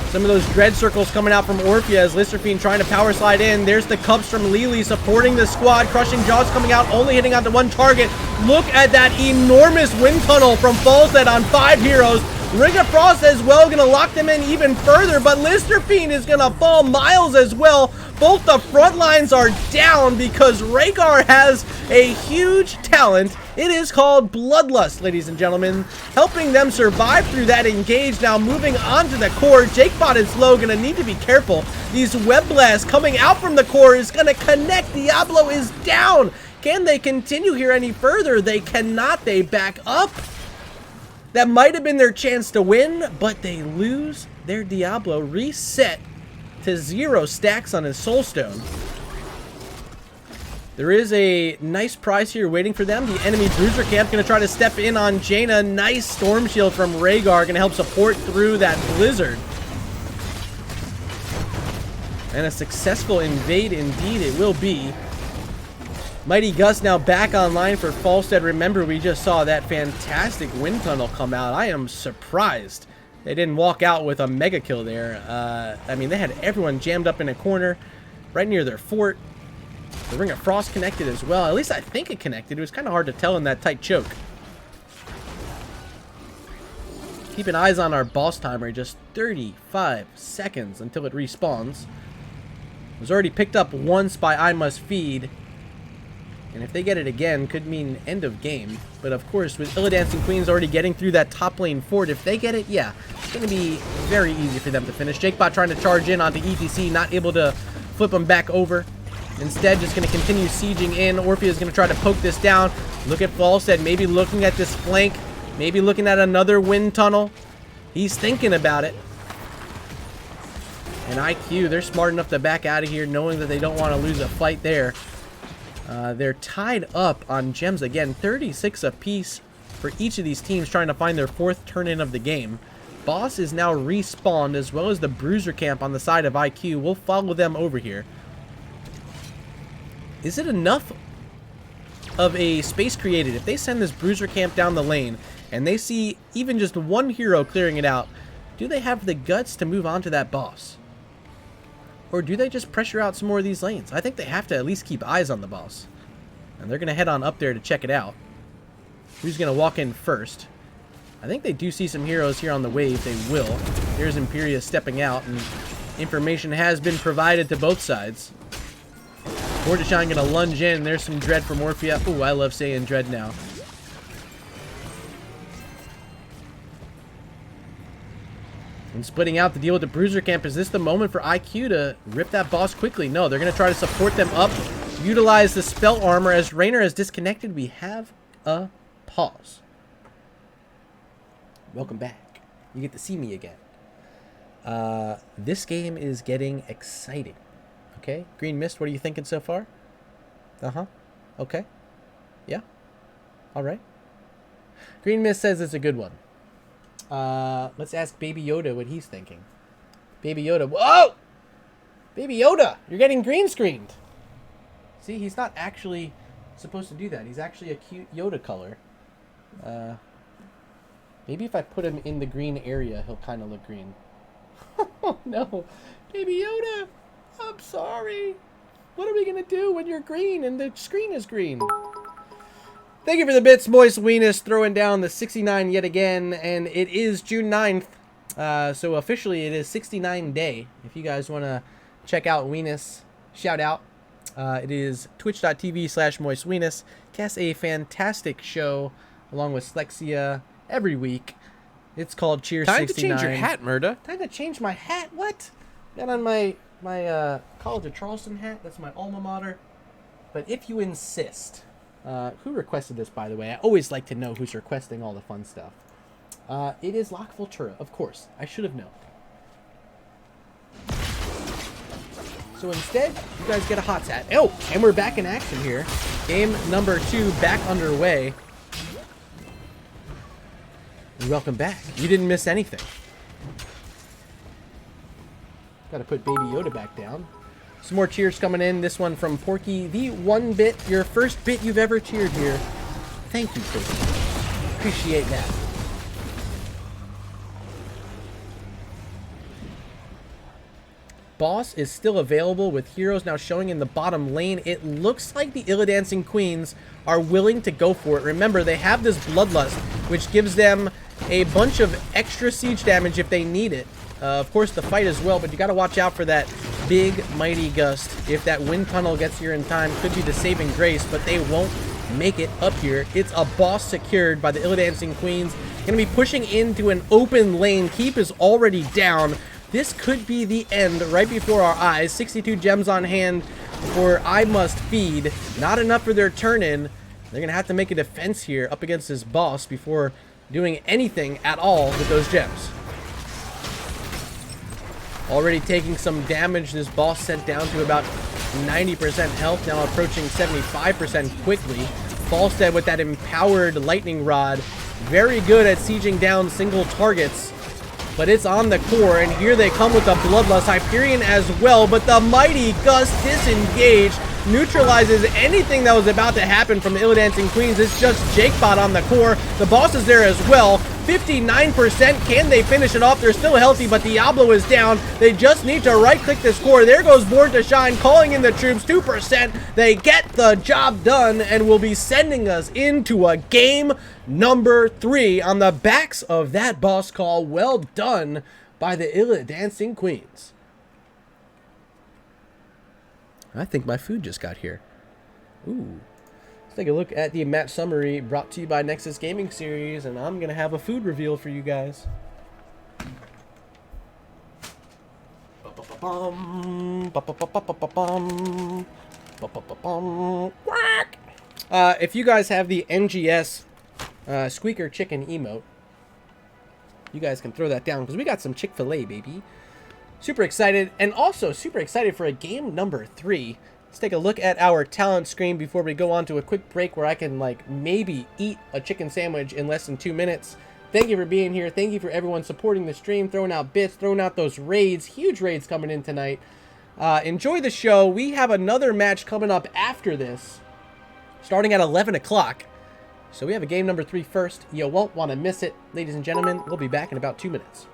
Some of those dread circles coming out from Orphea as Listerfiend trying to power slide in. There's the Cups from Lily supporting the squad. Crushing Jaws coming out, only hitting onto one target. Look at that enormous wind tunnel from Falstead on 5 heroes. Ring of Frost as well, going to lock them in even further, but Listerfiend is going to fall. Miles as well. Both the front lines are down because Rhaegar has a huge talent. It is called Bloodlust, ladies and gentlemen, helping them survive through that engage. Now moving on to the core. Jakebot is low, going to need to be careful. These Web Blasts coming out from the core is going to connect. Diablo is down. Can they continue here any further? They cannot. They back up. That might have been their chance to win, but they lose their Diablo. Reset to 0 stacks on his Soulstone. There is a nice prize here waiting for them. The enemy Bruiser Camp going to try to step in on Jaina. Nice Storm Shield from Rhaegar, going to help support through that Blizzard. And a successful invade indeed it will be. Mighty Gust now back online for Falstead. Remember, we just saw that fantastic wind tunnel come out. I am surprised they didn't walk out with a mega kill there. I mean, they had everyone jammed up in a corner right near their fort. The Ring of Frost connected as well. At least I think it connected. It was kind of hard to tell in that tight choke. Keeping eyes on our boss timer. Just 35 seconds until it respawns. It was already picked up once by I Must Feed. And if they get it again, could mean end of game. But of course, with Illidancing Queens already getting through that top lane fort, if they get it, yeah, it's going to be very easy for them to finish. Jakebot trying to charge in onto ETC, not able to flip them back over. Instead, just going to continue sieging in. Orphea is going to try to poke this down. Look at Falstead, maybe looking at this flank. Maybe looking at another wind tunnel. He's thinking about it. And IQ, they're smart enough to back out of here knowing that they don't want to lose a fight there. They're tied up on gems again. 36 apiece for each of these teams trying to find their 4th turn-in of the game. Boss is now respawned as well as the Bruiser camp on the side of IQ. We'll follow them over here. Is it enough of a space created? If they send this Bruiser camp down the lane and they see even just one hero clearing it out, do they have the guts to move on to that boss? Or do they just pressure out some more of these lanes? I think they have to at least keep eyes on the boss. And they're going to head on up there to check it out. Who's going to walk in first? I think they do see some heroes here on the wave. They will. There's Imperia stepping out, and information has been provided to both sides. Mortashine going to lunge in. There's some Dread from Orphea. Ooh, I love saying Dread now. And splitting out the deal with the Bruiser camp. Is this the moment for IQ to rip that boss quickly? No, they're going to try to support them up. Utilize the spell armor. As Raynor is disconnected, we have a pause. Welcome back. You get to see me again. This game is getting exciting. Okay, Green Mist, what are you thinking so far? Okay. Yeah. All right. Green Mist says it's a good one. Let's ask Baby Yoda what he's thinking. Baby Yoda. Whoa! Baby Yoda, you're getting green screened. See, he's not actually supposed to do that. He's actually a cute Yoda color. Maybe if I put him in the green area, he'll kind of look green. Oh, no. Baby Yoda, I'm sorry. What are we going to do when you're green and the screen is green? Thank you for the bits, Moist Weenus, throwing down the 69 yet again. And it is June 9th. So officially it is 69 day. If you guys want to check out Weenus, shout out. It is twitch.tv/MoistWeenus. Casts a fantastic show along with Slexia every week. It's called Cheers 69. Time to change your hat, Murda. Time to change my hat? What? Got on my College of Charleston hat. That's my alma mater. But if you insist, who requested this, by the way? I always like to know who's requesting all the fun stuff. It is Lock Voltura, of course. I should have known. So instead, you guys get a hot hat. Oh, and we're back in action here. Game number 2 back underway. Welcome back. You didn't miss anything. Got to put Baby Yoda back down. Some more cheers coming in. This one from Porky. The 1 bit, your first bit you've ever cheered here. Thank you, Porky. Appreciate that. Boss is still available with heroes now showing in the bottom lane. It looks like the Illidancing Queens are willing to go for it. Remember, they have this Bloodlust, which gives them a bunch of extra siege damage if they need it. Of course, the fight as well, but you got to watch out for that big, mighty gust. If that wind tunnel gets here in time, could be the saving grace, but they won't make it up here. It's a boss secured by the Illidancing Queens. Going to be pushing into an open lane. Keep is already down. This could be the end right before our eyes. 62 gems on hand for I Must Feed. Not enough for their turn-in. They're going to have to make a defense here up against this boss before doing anything at all with those gems. Already taking some damage. This boss sent down to about 90% health, now approaching 75% quickly. Falstead with that empowered lightning rod. Very good at sieging down single targets. But it's on the core, and here they come with the Bloodlust. Hyperion as well, but the Mighty Gust disengaged. Neutralizes anything that was about to happen from the Illidancing Queens. It's just Jakebot on the core. The boss is there as well. 59%. Can they finish it off? They're still healthy, but Diablo is down. They just need to right-click this core. There goes Born to Shine, calling in the troops. 2%. They get the job done and will be sending us into a game number 3 on the backs of that boss call. Well done by the Illidancing Queens. I think my food just got here. Ooh. Let's take a look at the match summary brought to you by Nexus Gaming Series, and I'm going to have a food reveal for you guys. Quack. If you guys have the NGS squeaker chicken emote, you guys can throw that down because we got some Chick-fil-A, baby. Super excited, and also super excited for a game number 3. Let's take a look at our talent screen before we go on to a quick break where I can, like, maybe eat a chicken sandwich in less than 2 minutes. Thank you for being here. Thank you for everyone supporting the stream, throwing out bits, throwing out those raids. Huge raids coming in tonight. Enjoy the show. We have another match coming up after this, starting at 11 o'clock. So we have a game number 3 first. You won't want to miss it. Ladies and gentlemen, we'll be back in about 2 minutes.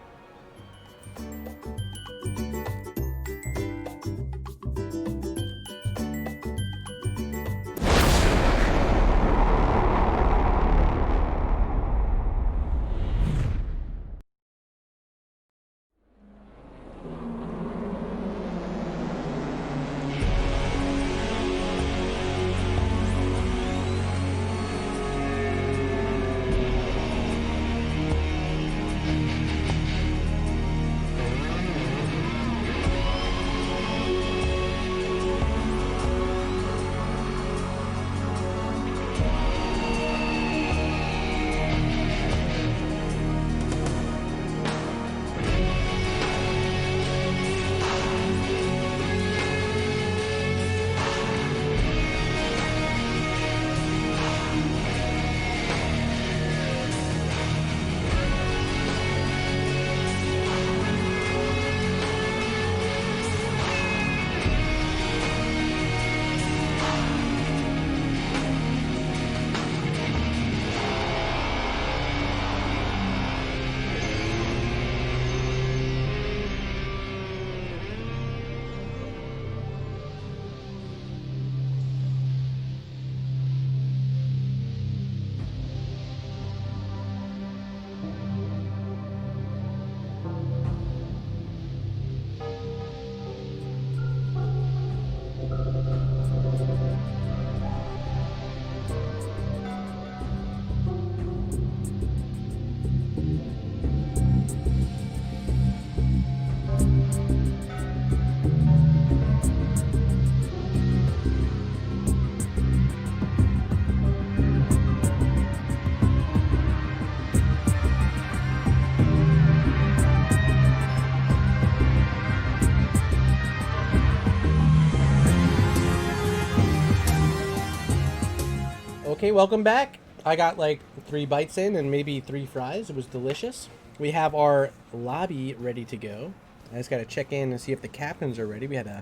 Okay, welcome back. I got like 3 bites in and maybe 3 fries. It was delicious. We have our lobby ready to go. I just got to check in and see if the captains are ready. We had a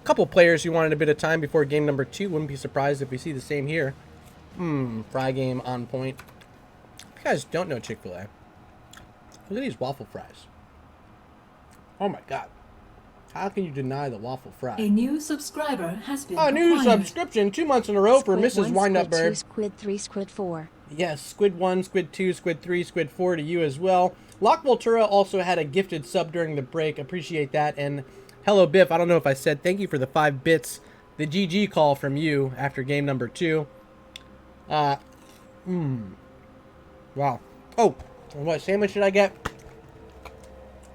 couple players who wanted a bit of time before game number 2. Wouldn't be surprised if we see the same here. Fry game on point. If you guys don't know Chick-fil-A, look at these waffle fries. Oh my god. How can you deny the waffle fry? A new subscriber has been A new acquired. subscription 2 months in a row for Mrs. Windup Bird. Squid 3, Squid 4. Yes, Squid 1, Squid 2, Squid 3, Squid 4 to you as well. Lock Voltura also had a gifted sub during the break. Appreciate that. And hello, Biff. I don't know if I said thank you for the 5 bits. The GG call from you after game number 2. Wow. Oh, and what sandwich should I get?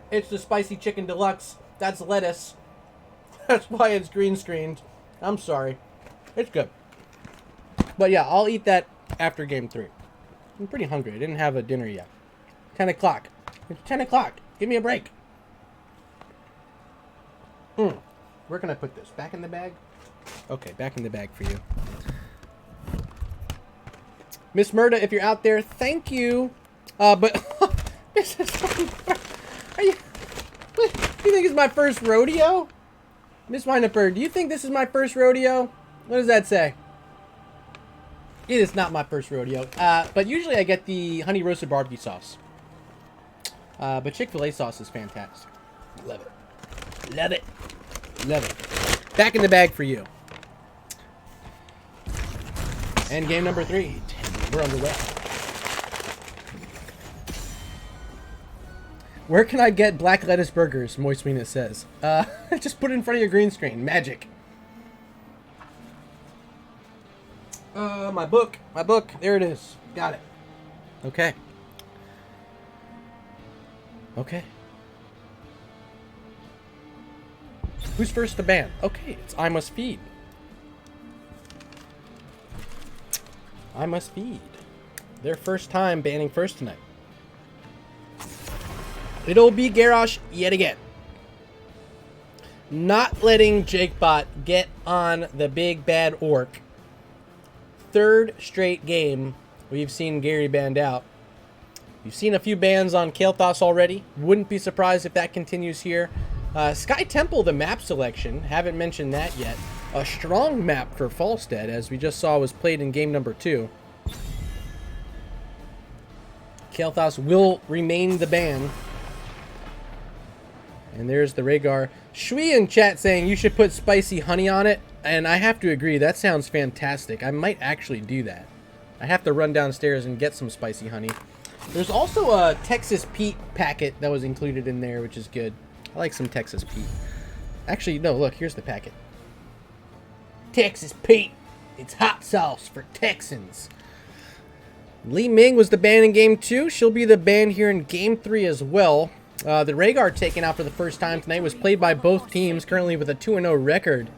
It's the Spicy Chicken Deluxe. That's lettuce. That's why it's green screened. I'm sorry. It's good. But yeah, I'll eat that after game 3. I'm pretty hungry. I didn't have a dinner yet. 10 o'clock. It's 10 o'clock. Give me a break. Where can I put this? Back in the bag? Okay, back in the bag for you. Miss Murda, if you're out there, thank you. But Mrs. Are you... What? You think it's my first rodeo? Miss Windup, do you think this is my first rodeo? What does that say? It is not my first rodeo. But usually I get the honey roasted barbecue sauce. But Chick-fil-A sauce is fantastic. Love it. Love it. Love it. Back in the bag for you. And game number 3. We're on the way. Where can I get black lettuce burgers? Moist Weenus says. Just put it in front of your green screen. Magic. My book. My book. There it is. Got it. Okay. Okay. Who's first to ban? Okay, it's I Must Feed. I Must Feed. Their first time banning first tonight. It'll be Garrosh yet again. Not letting Jakebot get on the big bad orc. Third straight game we've seen Gary banned out. You've seen a few bans on Kael'thas already. Wouldn't be surprised if that continues here. Sky Temple, the map selection. Haven't mentioned that yet. A strong map for Falstead, as we just saw was played in game number 2. Kael'thas will remain the ban. And there's the Rhaegar. Shui in chat saying you should put spicy honey on it. And I have to agree, that sounds fantastic. I might actually do that. I have to run downstairs and get some spicy honey. There's also a Texas Pete packet that was included in there, which is good. I like some Texas Pete. Actually, no, look, here's the packet. Texas Pete. It's hot sauce for Texans. Li Ming was the ban in game 2. She'll be the ban here in game 3 as well. The Rhaegar taken out for the first time tonight was played by both teams. Currently with a 2-0 record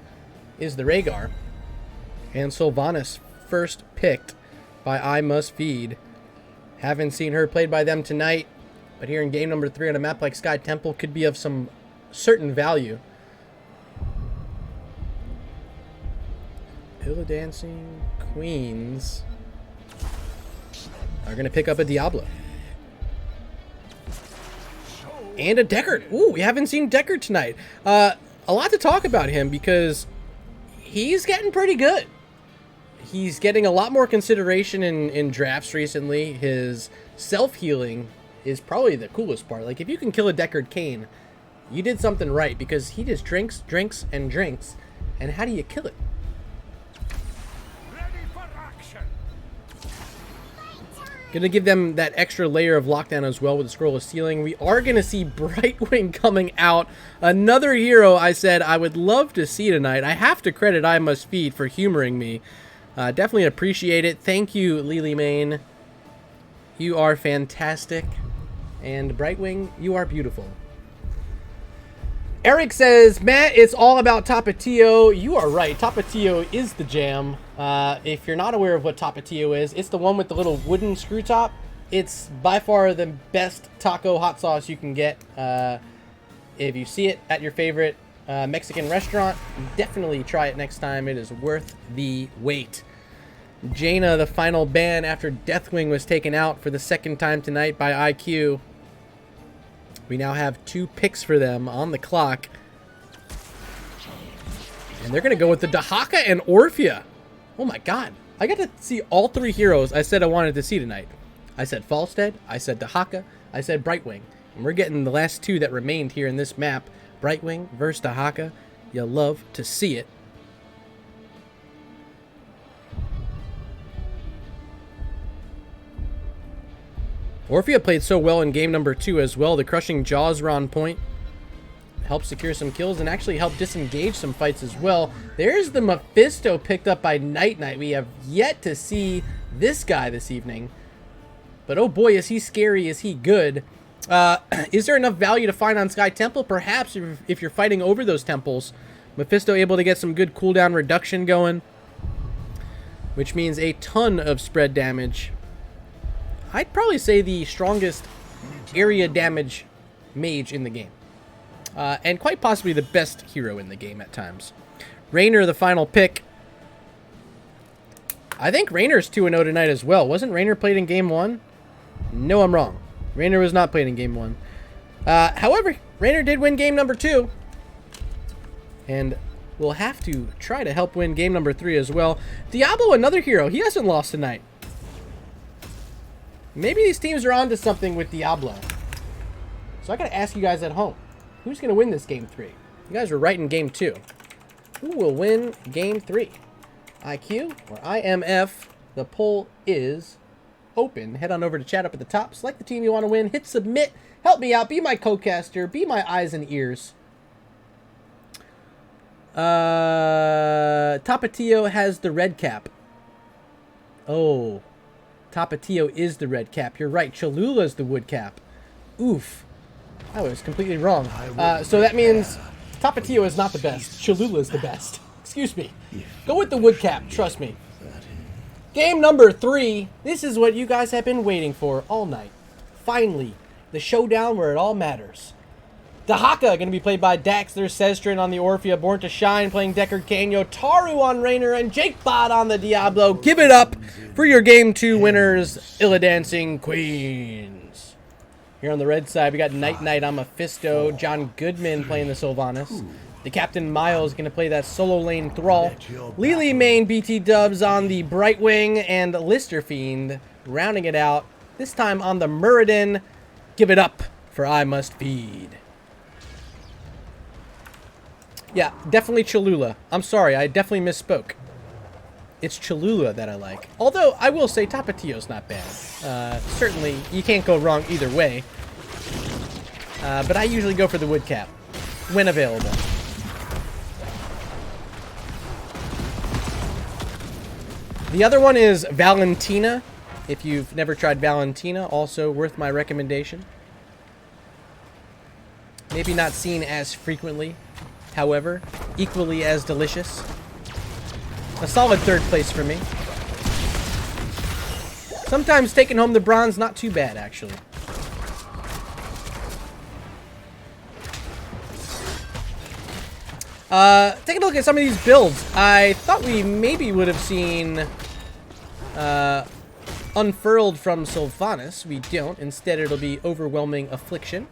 is the Rhaegar. And Sylvanas first picked by I Must Feed. Haven't seen her played by them tonight, but here in game number 3 on a map like Sky Temple could be of some certain value. Illidancing Queens are going to pick up a Diablo. And a Deckard. Ooh, we haven't seen Deckard tonight. A lot to talk about him because he's getting pretty good. He's getting a lot more consideration in drafts recently. His self-healing is probably the coolest part. Like, if you can kill a Deckard Cain, you did something right because he just drinks, drinks, and drinks. And how do you kill it? Gonna give them that extra layer of lockdown as well with the Scroll of Sealing. We are gonna see Brightwing coming out. Another hero I said I would love to see tonight. I have to credit I Must Feed for humoring me. Definitely appreciate it. Thank you, Lily Main. You are fantastic. And Brightwing, you are beautiful. Eric says, Matt, it's all about Tapatio. You are right. Tapatio is the jam. If you're not aware of what Tapatio is, it's the one with the little wooden screw top. It's by far the best taco hot sauce you can get. If you see it at your favorite Mexican restaurant, definitely try it next time. It is worth the wait. Jaina, the final ban after Deathwing was taken out for the second time tonight by IQ. We now have 2 picks for them on the clock. And they're going to go with the Dahaka and Orphea. Oh my god. I got to see all 3 heroes I said I wanted to see tonight. I said Falstead, I said Dahaka, I said Brightwing. And we're getting the last 2 that remained here in this map. Brightwing versus Dahaka. You'll love to see it. Orphea played so well in game number 2 as well. The crushing jaws were on point. Helped secure some kills and actually helped disengage some fights as well. There's the Mephisto picked up by Night Knight. We have yet to see this guy this evening. But oh boy, is he scary, is he good. Is there enough value to find on Sky Temple? Perhaps if you're fighting over those temples. Mephisto able to get some good cooldown reduction going. Which means a ton of spread damage. I'd probably say the strongest area damage mage in the game. And quite possibly the best hero in the game at times. Raynor, the final pick. I think Raynor's 2-0 tonight as well. Wasn't Raynor played in game 1? No, I'm wrong. Raynor was not played in game 1. However, Raynor did win game number 2. And we'll have to try to help win game number 3 as well. Diablo, another hero. He hasn't lost tonight. Maybe these teams are onto something with Diablo. So I gotta ask you guys at home. Who's gonna win this game 3? You guys were right in game 2. Who will win game 3? IQ or IMF? The poll is open. Head on over to chat up at the top. Select the team you want to win. Hit submit. Help me out. Be my co-caster. Be my eyes and ears. Tapatio has the red cap. Oh. Tapatio is the red cap. You're right. Cholula's the wood cap. Oof. I was completely wrong. So that means Tapatio is not the best. Cholula is the best. Excuse me. Go with the wood cap. Trust me. Game number 3. This is what you guys have been waiting for all night. Finally, the showdown where it all matters. Dahaka going to be played by Dax. There's Sestrin on the Orphea. Born to Shine playing Deckard Canyo. Taru on Raynor. And Jake Bot on the Diablo. Give it up for your Game 2 winners, Illidancing Queens. Here on the red side, we got Night Knight on Mephisto. John Goodman playing the Sylvanas. The Captain Miles going to play that solo lane Thrall. Lily main BT Dubs on the Brightwing. And Lister Fiend rounding it out. This time on the Muradin. Give it up for I Must Feed. Yeah, definitely Cholula. I'm sorry, I definitely misspoke. It's Cholula that I like. Although, I will say Tapatio's not bad. Certainly, you can't go wrong either way. But I usually go for the wood cap when available. The other one is Valentina. If you've never tried Valentina, also worth my recommendation. Maybe not seen as frequently, however, equally as delicious. A solid 3rd place for me. Sometimes taking home the bronze, not too bad, actually. Taking a look at some of these builds. I thought we maybe would have seen Unfurled from Sylvanas. We don't. Instead, it'll be Overwhelming Affliction.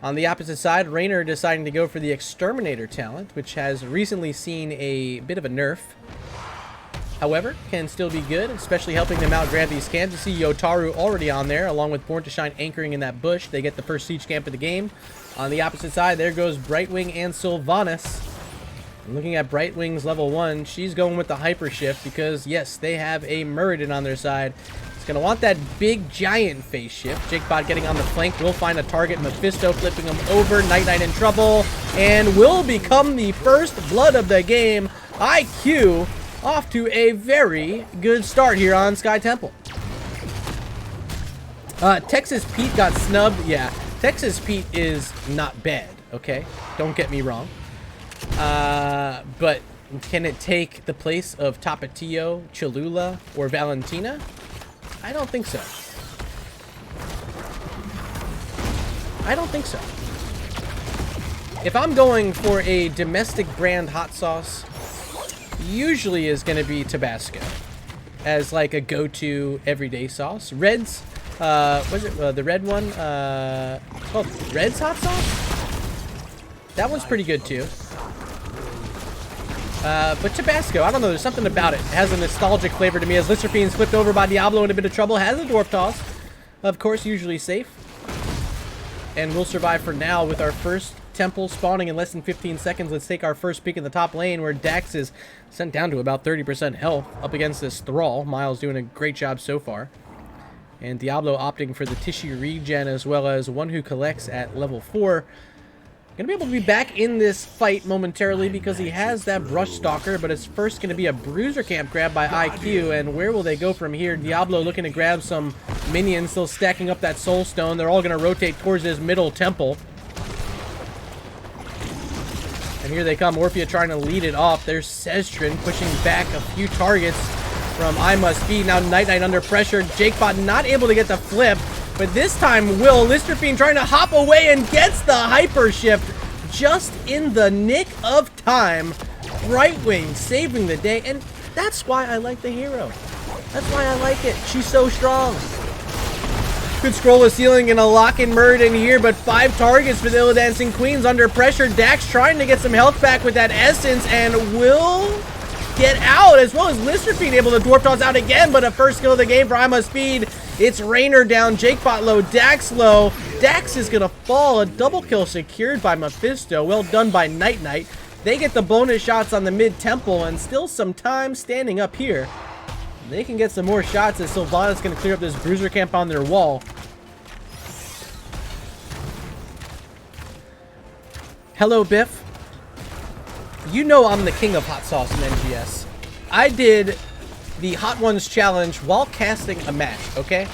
On the opposite side, Raynor deciding to go for the Exterminator talent, which has recently seen a bit of a nerf. However, can still be good, especially helping them out grab these camps. You see Yotaru already on there, along with Born to Shine anchoring in that bush. They get the first siege camp of the game. On the opposite side, there goes Brightwing and Sylvanas. And looking at Brightwing's level 1, she's going with the Hyper Shift because, yes, they have a Muradin on their side. It's going to want that big, giant face shift. Jakebot getting on the flank will find a target. Mephisto flipping him over. Night Knight in trouble. And will become the first blood of the game. IQ off to a very good start here on Sky Temple. Texas Pete got snubbed. Yeah, Texas Pete is not bad, okay? Don't get me wrong. But can it take the place of Tapatio, Cholula, or Valentina? I don't think so. I don't think so. If I'm going for a domestic brand hot sauce, usually is going to be Tabasco as like a go-to everyday sauce. Red's, was it the red one? Oh, Red's hot sauce? That one's pretty good too. But Tabasco, I don't know, there's something about it. It has a nostalgic flavor to me as Lister Fiend's flipped over by Diablo in a bit of trouble. Has a Dwarf Toss. Of course, usually safe. And we'll survive for now with our first temple spawning in less than 15 seconds. Let's take our first peek in the top lane where Dax is sent down to about 30% health up against this Thrall. Miles doing a great job so far. And Diablo opting for the tissue regen as well as one who collects at level 4. Gonna be able to be back in this fight momentarily because he has that Brush Stalker, but it's first gonna be a Bruiser Camp grab by IQ, and where will they go from here? Diablo looking to grab some minions, still stacking up that Soul Stone. They're all gonna rotate towards this middle temple. And here they come, Orphea trying to lead it off. There's Sestrin pushing back a few targets from I Must Feed. Now Night Knight under pressure. Jakebot not able to get the flip. But this time, Lister Fiend trying to hop away and gets the Hyper Shift just in the nick of time. Brightwing saving the day, and that's why I like the hero. That's why I like it. She's so strong. Could scroll the ceiling and a lock-in Muradin here, but 5 targets for the Illidancing Queens under pressure. Dax trying to get some health back with that Essence, and will get out, as well as Lister Fiend able to Dwarf Toss out again, but a first kill of the game for I Must Feed. It's Raynor down, Jakebot low, Dax low. Dax is going to fall. A double kill secured by Mephisto. Well done by Night Knight. They get the bonus shots on the mid-temple and still some time standing up here. They can get some more shots as Sylvanas going to clear up this Bruiser Camp on their wall. Hello, Biff. You know I'm the king of hot sauce in NGS. I did the Hot Ones challenge while casting a match, okay?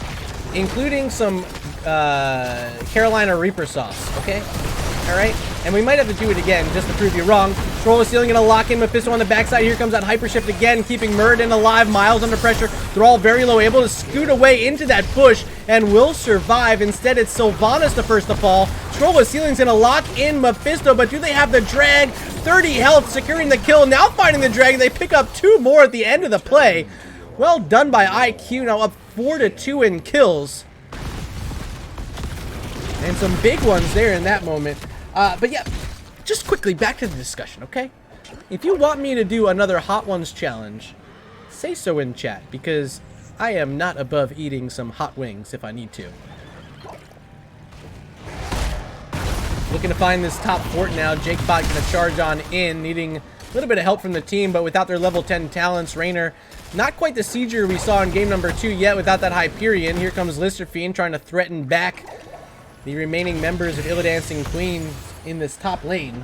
Including some Carolina Reaper sauce, okay? Alright? And we might have to do it again just to prove you wrong. Troll is stealing, gonna lock in Mephisto on the backside. Here comes that hyper shift again, keeping Muradin alive. Miles under pressure. Thrall very low, able to scoot away into that bush and will survive. Instead, it's Sylvanas the first to fall. Troll with ceiling's gonna lock in Mephisto, but do they have the drag? 30 health, securing the kill. Now finding the drag. They pick up 2 more at the end of the play. Well done by IQ. Now up 4-2 in kills. And some big ones there in that moment. But yeah, just quickly back to the discussion, okay? If you want me to do another Hot Ones challenge, say so in chat, because I am not above eating some hot wings if I need to. Looking to find this top fort now. Jakebot gonna charge on in, needing a little bit of help from the team, but without their level 10 talents, Raynor, not quite the sieger we saw in game number 2 yet without that Hyperion. Here comes Listerfiend trying to threaten back the remaining members of Illidancing Queen in this top lane.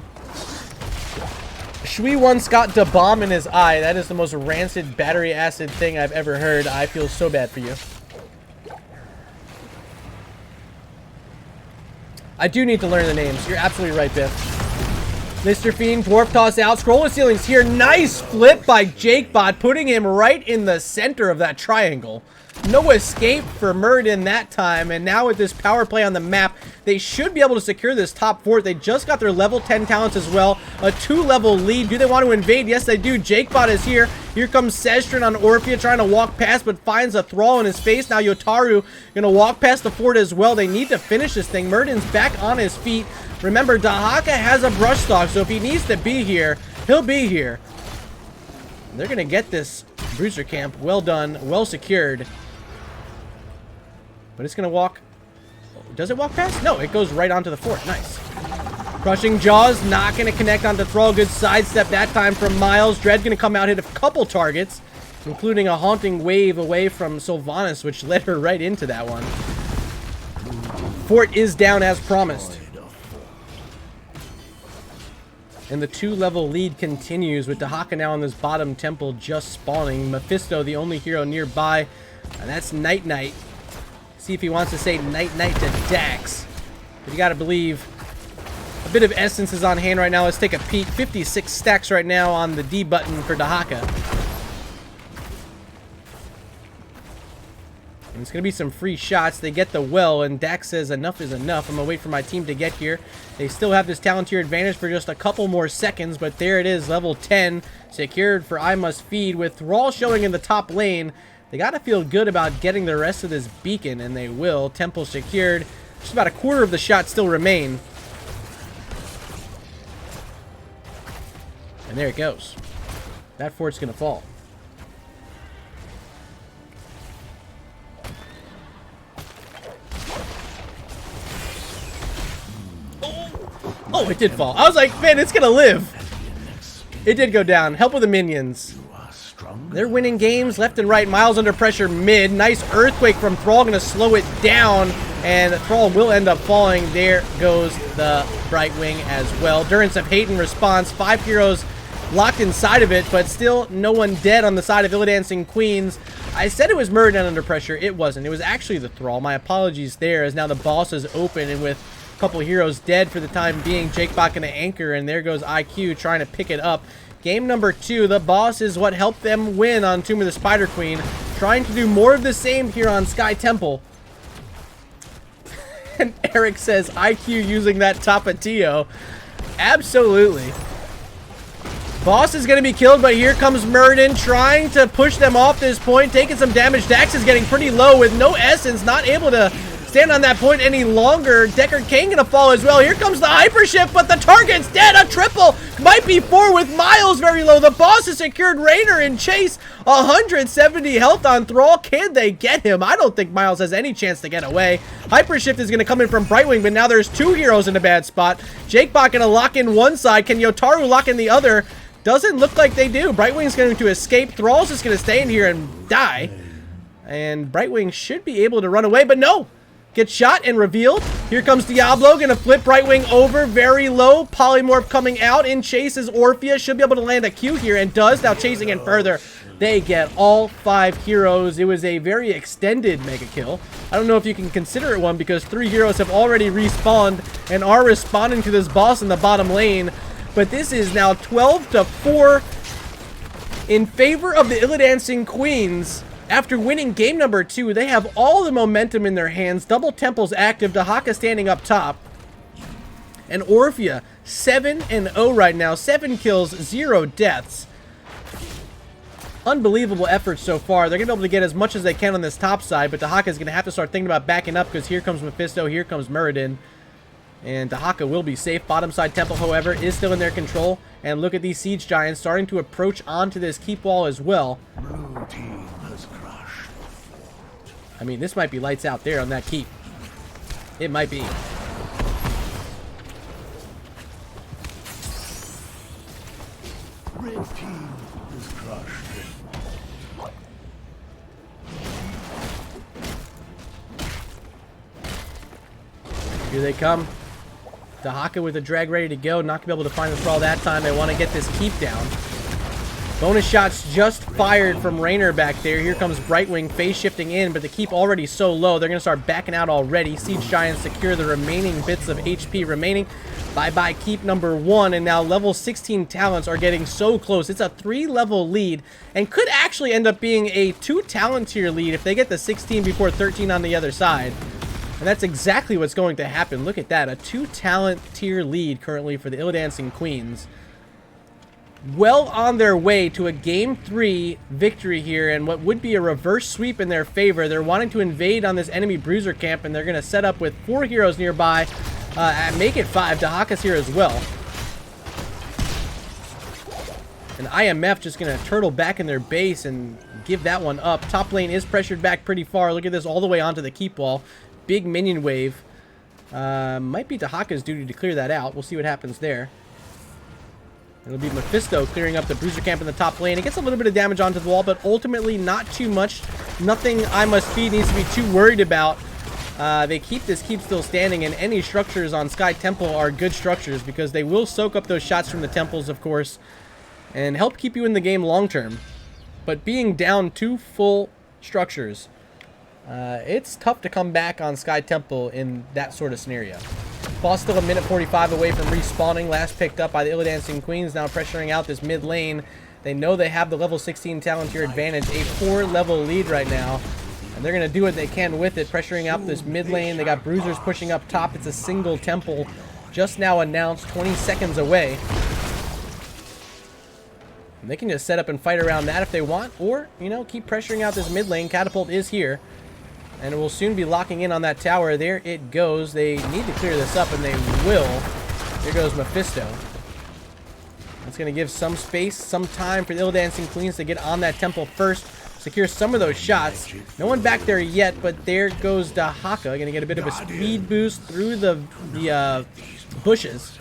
Shui once got the bomb in his eye. That is the most rancid battery acid thing I've ever heard. I feel so bad for you. I do need to learn the names. You're absolutely right, Biff. Mr. Fiend, Dwarf Toss out. Scroll of Ceilings here. Nice flip by Jakebot, putting him right in the center of that triangle. No escape for Muradin that time, and now with this power play on the map, they should be able to secure this top fort. They just got their level 10 talents as well. A 2-level lead. Do they want to invade? Yes, they do. Jakebot is here. Here comes Sestrin on Orphea trying to walk past, but finds a Thrall in his face. Now Yotaru going to walk past the fort as well. They need to finish this thing. Muradin's back on his feet. Remember, Dahaka has a brush stock, so if he needs to be here, he'll be here. They're going to get this Bruiser camp. Well done. Well secured. But it's going to walk... Does it walk past? No, it goes right onto the fort. Nice. Crushing Jaws, not going to connect onto Thrall. Good sidestep that time from Miles. Dread's going to come out, hit a couple targets, including a haunting wave away from Sylvanas, which led her right into that one. Fort is down as promised. And the 2-level lead continues with Dahaka now on this bottom temple just spawning. Mephisto, the only hero nearby. And that's Night Knight. See if he wants to say Night Knight to Dax. But you gotta believe a bit of essence is on hand right now. Let's take a peek. 56 stacks right now on the D button for Dahaka. And it's gonna be some free shots. They get the well, and Dax says enough is enough. I'm gonna wait for my team to get here. They still have this talent tier advantage for just a couple more seconds, but there it is, level 10, secured for I Must Feed. With Thrall showing in the top lane, they gotta feel good about getting the rest of this beacon, and they will. Temple secured. Just about a quarter of the shots still remain. And there it goes. That fort's gonna fall. Oh, it did fall. I was like, man, it's gonna live. It did go down. Help with the minions. They're winning games left and right. Miles under pressure mid. Nice earthquake from Thrall. Gonna slow it down. And Thrall will end up falling. There goes the Brightwing as well. Durance of Hate in response. 5 heroes locked inside of it, but still no one dead on the side of Illidancing Queens. I said it was Muradin under pressure. It wasn't. It was actually the Thrall. My apologies there, as now the boss is open, and with a couple heroes dead for the time being, Jakebot gonna anchor, and there goes IQ trying to pick it up. Game number 2, the boss is what helped them win on Tomb of the Spider Queen. Trying to do more of the same here on Sky Temple. And Eric says, IQ using that Tapatio. Absolutely. Boss is going to be killed, but here comes Muradin trying to push them off this point, taking some damage. Dax is getting pretty low with no essence, not able to stand on that point any longer. Deckard Cain gonna fall as well. Here comes the hyper shift, but the target's dead. A triple, might be 4 with Miles very low. The boss has secured Raynor in chase. 170 health on Thrall. Can they get him? I don't think Miles has any chance to get away. Hyper shift is gonna come in from Brightwing, but now there's 2 heroes in a bad spot. Jakebot gonna lock in one side. Can Yotaru lock in the other? Doesn't look like they do. Brightwing's going to escape. Thrall's just going to stay in here and die. And Brightwing should be able to run away, but no! Gets shot and revealed. Here comes Diablo, gonna flip Brightwing over very low. Polymorph coming out. In chase is Orphea. Should be able to land a Q here, and does. Now chasing in further. They get all 5 heroes. It was a very extended mega kill. I don't know if you can consider it one, because 3 heroes have already respawned and are responding to this boss in the bottom lane. but this is now 12-4 in favor of the Illidancing Queens. After winning game number 2, they have all the momentum in their hands. Double temples active, Dahaka standing up top. And Orphea, 7-0 right now. 7 kills, 0 deaths. Unbelievable effort so far. They're going to be able to get as much as they can on this top side, but Dahaka is going to have to start thinking about backing up because here comes Mephisto, here comes Muradin. And Dahaka will be safe. Bottom side temple, however, is still in their control. And look at these siege giants starting to approach onto this keep wall as well. Blue team has crushed. I mean, this might be lights out there on that keep. It might be. Red team is crushed. Here they come. Dahaka with the drag ready to go. Not going to be able to find the thrall that time. They want to get this keep down. Bonus shots just fired from Raynor back there. Here comes Brightwing phase shifting in, but the keep already so low. They're going to start backing out already. Siege Giants secure the remaining bits of HP remaining. Bye-bye keep number 1, and now level 16 talents are getting so close. It's a 3-level lead, and could actually end up being a 2-talent tier lead if they get the 16 before 13 on the other side. And that's exactly what's going to happen. Look at that, a 2-talent tier lead currently for the Illidancing Queens. Well on their way to a Game 3 victory here, and what would be a reverse sweep in their favor. They're wanting to invade on this enemy bruiser camp, and they're going to set up with 4 heroes nearby. Make it 5. Dahaka's here as well. And IMF just going to turtle back in their base and give that one up. Top lane is pressured back pretty far. Look at this, all the way onto the keep wall. Big minion wave. Might be Dahaka's duty to clear that out. We'll see what happens there. It'll be Mephisto clearing up the bruiser camp in the top lane. It gets a little bit of damage onto the wall, but ultimately not too much. Nothing I Must Feed needs to be too worried about. They keep this keep still standing, and any structures on Sky Temple are good structures because they will soak up those shots from the temples, of course, and help keep you in the game long term. But being down 2 full structures, it's tough to come back on Sky Temple in that sort of scenario. Boss still a minute 45 away from respawning. Last picked up by the Illidancing Queens, now pressuring out this mid lane. They know they have the level 16 talent tier advantage, a 4-level lead right now. And they're going to do what they can with it, pressuring out this mid lane. They got bruisers pushing up top. It's a single temple just now announced, 20 seconds away. And they can just set up and fight around that if they want, or, you know, keep pressuring out this mid lane. Catapult is here. And we'll soon be locking in on that tower. There it goes. They need to clear this up, and they will. There goes Mephisto. That's going to give some space, some time for the Illidancing Queens to get on that temple first. Secure some of those shots. No one back there yet, but there goes Dahaka. Going to get a bit of a speed boost through the bushes.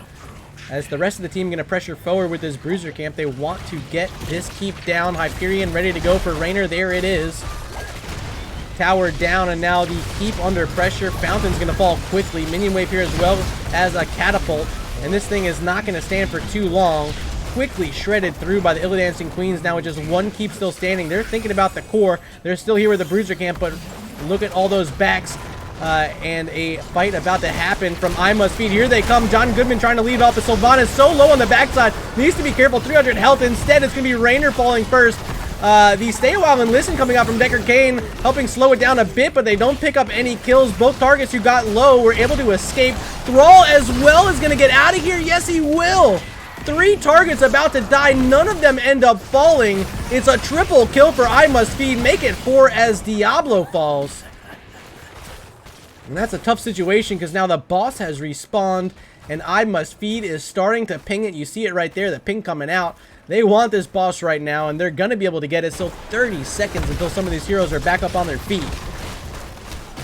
As the rest of the team going to pressure forward with this bruiser camp. They want to get this keep down. Hyperion ready to go for Raynor. There it is. Tower down, and now the keep under pressure. Fountain's going to fall quickly. Minion wave here as well as a catapult. And this thing is not going to stand for too long. Quickly shredded through by the Illidancing Queens now with just 1 keep still standing. They're thinking about the core. They're still here with the bruiser camp, but look at all those backs. And a fight about to happen from I Must Feed. Here they come. John Goodman trying to lead off, but Sylvanas so low on the backside. Needs to be careful. 300 health. Instead, it's going to be Raynor falling first. The Stay a While and Listen coming out from Decker Kane, helping slow it down a bit, but they don't pick up any kills. Both targets who got low were able to escape. Thrall as well is going to get out of here. Yes, he will. 3 targets about to die. None of them end up falling. It's a triple kill for I Must Feed. Make it 4 as Diablo falls. And that's a tough situation because now the boss has respawned and I Must Feed is starting to ping it. You see it right there, the ping coming out. They want this boss right now, and they're going to be able to get it. Still 30 seconds until some of these heroes are back up on their feet.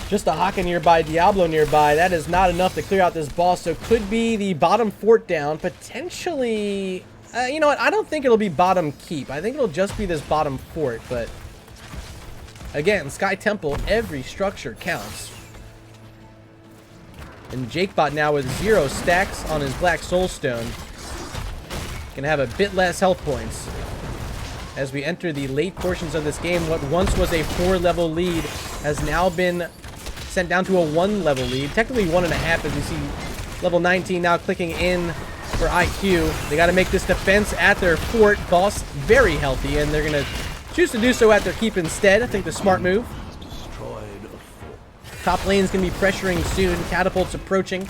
Just a Haka nearby, Diablo nearby. That is not enough to clear out this boss, so could be the bottom fort down. Potentially, you know what? I don't think it'll be bottom keep. I think it'll just be this bottom fort, but again, Sky Temple, every structure counts. And Jakebot now with 0 stacks on his Black Soulstone. Can have a bit less health points as we enter the late portions of this game. What once was a 4-level lead has now been sent down to a 1-level lead. Technically 1.5, as you see level 19 now clicking in for IQ. They got to make this defense at their fort. Boss very healthy, and they're going to choose to do so at their keep instead. I think the smart move. Top lane's going to be pressuring soon. Catapult's approaching.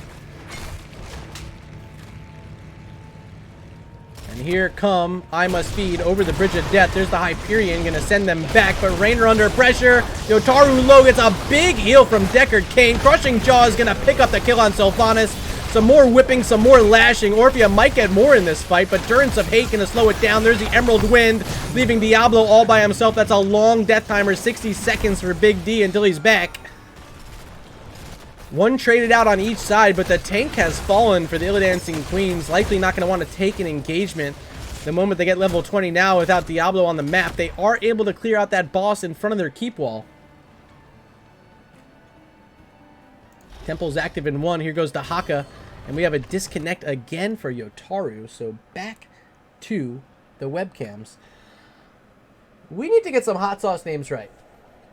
And here come I Must Feed over the Bridge of Death. There's the Hyperion, going to send them back, but Raynor under pressure. Yotaru low gets a big heal from Deckard Cain. Crushing Jaw is going to pick up the kill on Sylvanas. Some more whipping, some more lashing. Orphea might get more in this fight, but Durance of Hate going to slow it down. There's the Emerald Wind, leaving Diablo all by himself. That's a long death timer, 60 seconds for Big D until he's back. One traded out on each side, but the tank has fallen for the Illidancing Queens. Likely not going to want to take an engagement the moment they get level 20 now without Diablo on the map. They are able to clear out that boss in front of their keep wall. Temple's active in one. Here goes the Haka. And we have a disconnect again for Yotaru. So back to the webcams. We need to get some hot sauce names right.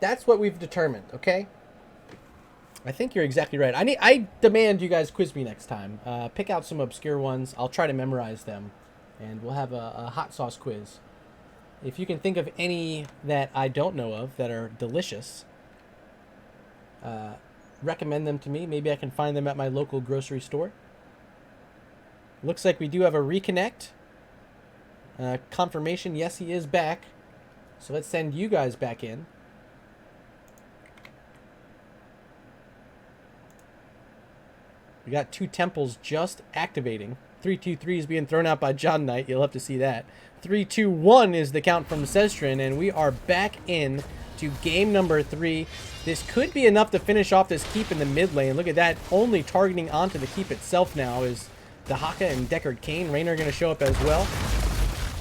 That's what we've determined, okay? I think you're exactly right. I demand you guys quiz me next time. Pick out some obscure ones. I'll try to memorize them. And we'll have a hot sauce quiz. If you can think of any that I don't know of that are delicious, recommend them to me. Maybe I can find them at my local grocery store. Looks like we do have a reconnect. Confirmation, yes, he is back. So let's send you guys back in. We got 2 temples just activating. 3-2-3 is being thrown out by John Knight. You'll have to see that. 3-2-1 is the count from Sestrin, and we are back in to game number 3. This could be enough to finish off this keep in the mid lane. Look at that. Only targeting onto the keep itself now is the Haka and Deckard Cain. Raynor are going to show up as well.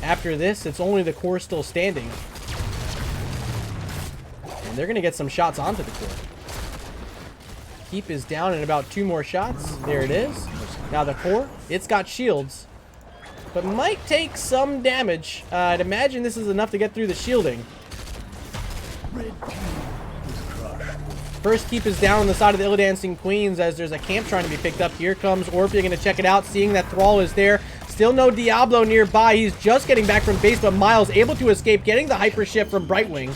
After this, it's only the core still standing. And they're going to get some shots onto the core. Keep is down in about 2 more shots. There it is. Now the core, it's got shields, but might take some damage. I'd imagine this is enough to get through the shielding. First keep is down on the side of the Illidancing Queens as there's a camp trying to be picked up. Here comes Orphea, going to check it out, seeing that Thrall is there. Still no Diablo nearby. He's just getting back from base, but Miles able to escape, getting the hyper shift from Brightwing.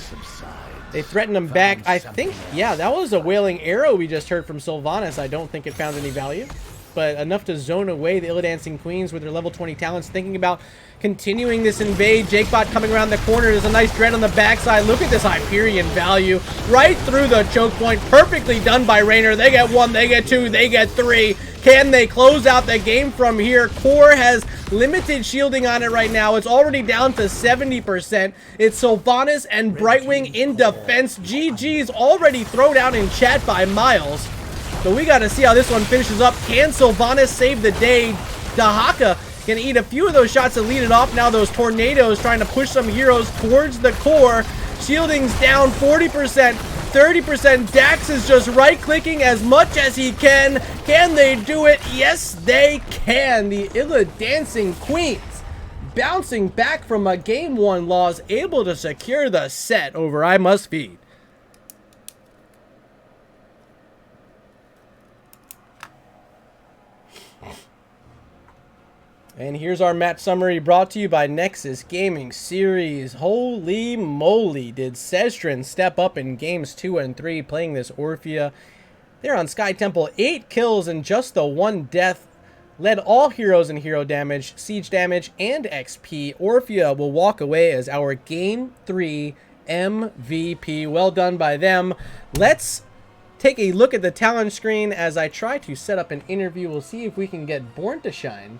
They threatened him back. I think, yeah, that was a Wailing Arrow we just heard from Sylvanas. I don't think it found any value, but enough to zone away the Illidancing Queens with their level 20 talents, thinking about continuing this invade. Jakebot coming around the corner. There's a nice dread on the backside. Look at this Hyperion value right through the choke point. Perfectly done by Raynor. They get 1, they get 2, they get 3. Can they close out the game from here? Core has limited shielding on it right now. It's already down to 70%. It's Sylvanas and Brightwing in defense. GG's already thrown out in chat by Miles. So we got to see how this one finishes up. Can Sylvanas save the day? Dahaka can eat a few of those shots to lead it off. Now those tornadoes trying to push some heroes towards the core. Shielding's down 40%, 30%. Dax is just right-clicking as much as he can. Can they do it? Yes, they can. The Illidancing Queens bouncing back from a Game 1 loss, able to secure the set over I Must Feed. And here's our match summary brought to you by Nexus Gaming Series. Holy moly, did Sestrin step up in games 2 and 3 playing this Orphea. They're on Sky Temple, 8 kills and just the 1 death. Led all heroes in hero damage, siege damage, and XP. Orphea will walk away as our Game 3 MVP. Well done by them. Let's take a look at the talent screen as I try to set up an interview. We'll see if we can get Born to Shine.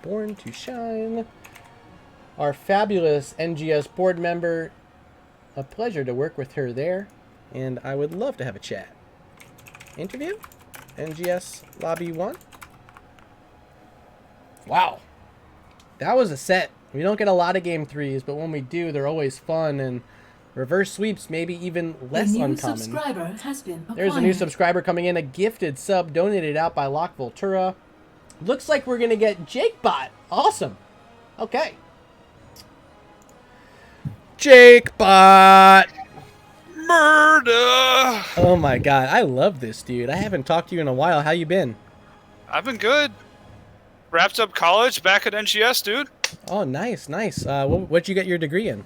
Born to Shine, our fabulous NGS board member. A pleasure to work with her there, and I would love to have a chat. Interview? NGS Lobby 1. Wow. That was a set. We don't get a lot of game 3s, but when we do, they're always fun, and reverse sweeps maybe even less uncommon. Subscriber has been acquired. There's a new subscriber coming in, a gifted sub donated out by Lock Voltura. Looks like we're going to get Jakebot. Awesome. Okay. Jakebot. Murder. Oh my god, I love this dude. I haven't talked to you in a while. How you been? I've been good. Wrapped up college back at NGS, dude. Oh, nice, nice. What'd you get your degree in?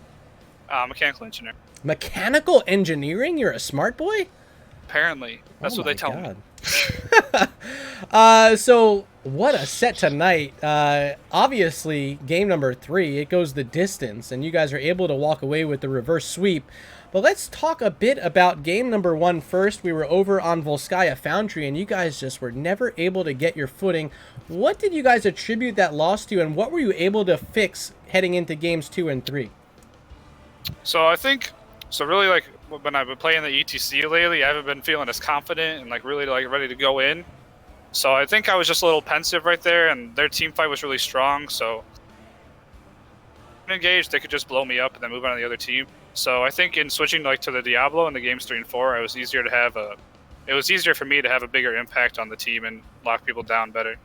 Mechanical engineer. Mechanical engineering? You're a smart boy? Apparently. That's what they tell me. So what a set tonight. Obviously, game number 3, it goes the distance, and you guys are able to walk away with the reverse sweep. But let's talk a bit about game number 1 first. We were over on Volskaya Foundry, and you guys just were never able to get your footing. What did you guys attribute that loss to, and what were you able to fix heading into games 2 and 3? So I think, really, like, when I've been playing the ETC lately, I haven't been feeling as confident and, like, really, like, ready to go in. So I think I was just a little pensive right there, and their team fight was really strong, so engaged, they could just blow me up and then move on to the other team. So I think in switching like to the Diablo in the games 3 and 4, it was easier for me to have a bigger impact on the team and lock people down better.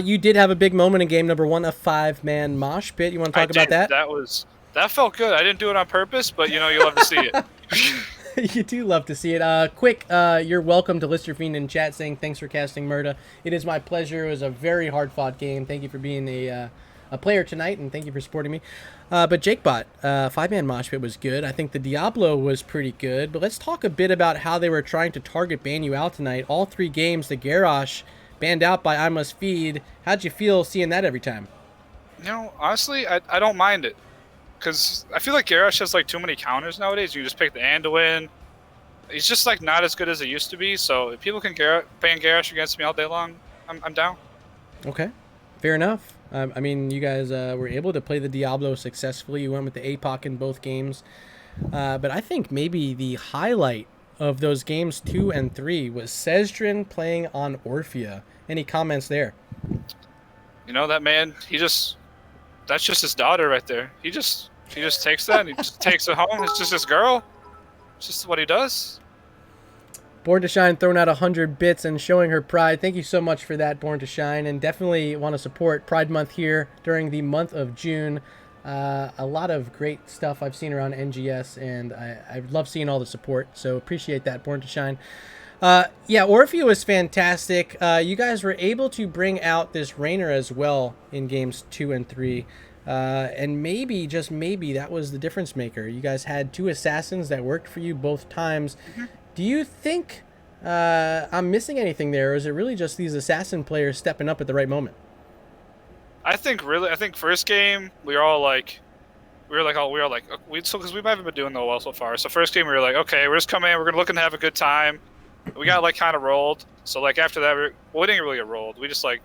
You did have a big moment in game number 1, a 5-man mosh pit. You want to talk about that? That felt good. I didn't do it on purpose, but you know, you love to see it. You do love to see it. Quick, you're welcome to Lister Fiend in chat saying thanks for casting Murda. It is my pleasure. It was a very hard-fought game. Thank you for being a player tonight, and thank you for supporting me. But JakeBot, 5-man mosh pit was good. I think the Diablo was pretty good. But let's talk a bit about how they were trying to target ban you out tonight. All 3 games, the Garrosh banned out by I Must Feed. How'd you feel seeing that every time? You know, honestly, I don't mind it. Because I feel like Garrosh has like too many counters nowadays. You just pick the and to win. He's just like not as good as it used to be. So if people can ban Garrosh against me all day long, I'm down. Okay, fair enough. I mean, you guys were able to play the Diablo successfully. You went with the APOC in both games. But I think maybe the highlight of those games 2 and 3 was Sezdrin playing on Orphea. Any comments there? You know, that man, that's just his daughter right there. He just takes that and he just takes it home. It's just his girl. It's just what he does. Born to Shine throwing out 100 bits and showing her pride. Thank you so much for that, Born to Shine. And definitely want to support Pride Month here during the month of June. A lot of great stuff I've seen around NGS, and I love seeing all the support. So appreciate that, Born to Shine. Yeah, Orphea was fantastic. You guys were able to bring out this Rainer as well in games 2 and 3. And maybe, just maybe, that was the difference maker. You guys had 2 assassins that worked for you both times. Mm-hmm. Do you think I'm missing anything there, or is it really just these assassin players stepping up at the right moment? I think first game we haven't been doing that well so far. So first game we were like, okay, we're just coming in, we're gonna look and have a good time. We got like kind of rolled. So like after that, we didn't really get rolled. We just like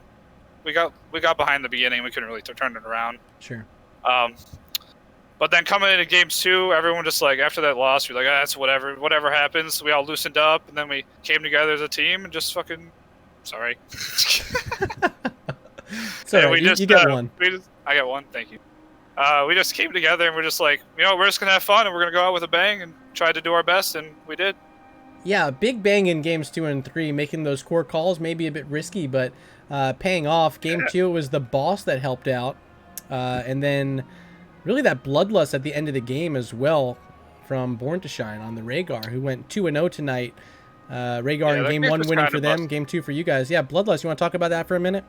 we got behind the beginning. We couldn't really turn it around. Sure. But then coming into games 2, everyone just like after that loss, we're like, that's whatever happens. We all loosened up, and then we came together as a team and just fucking. Sorry. Sorry, you got one. I got one. Thank you. We just came together and we're just like, you know, we're just gonna have fun and we're gonna go out with a bang and try to do our best, and we did. Yeah, big bang in games 2 and 3, making those core calls maybe a bit risky, but paying off. Game 2 was the boss that helped out, and then really that bloodlust at the end of the game as well from Born to Shine on the Rhaegar, who went 2-0 tonight. Rhaegar in game 1 winning for them, busted. Game 2 for you guys. Yeah, bloodlust. You want to talk about that for a minute?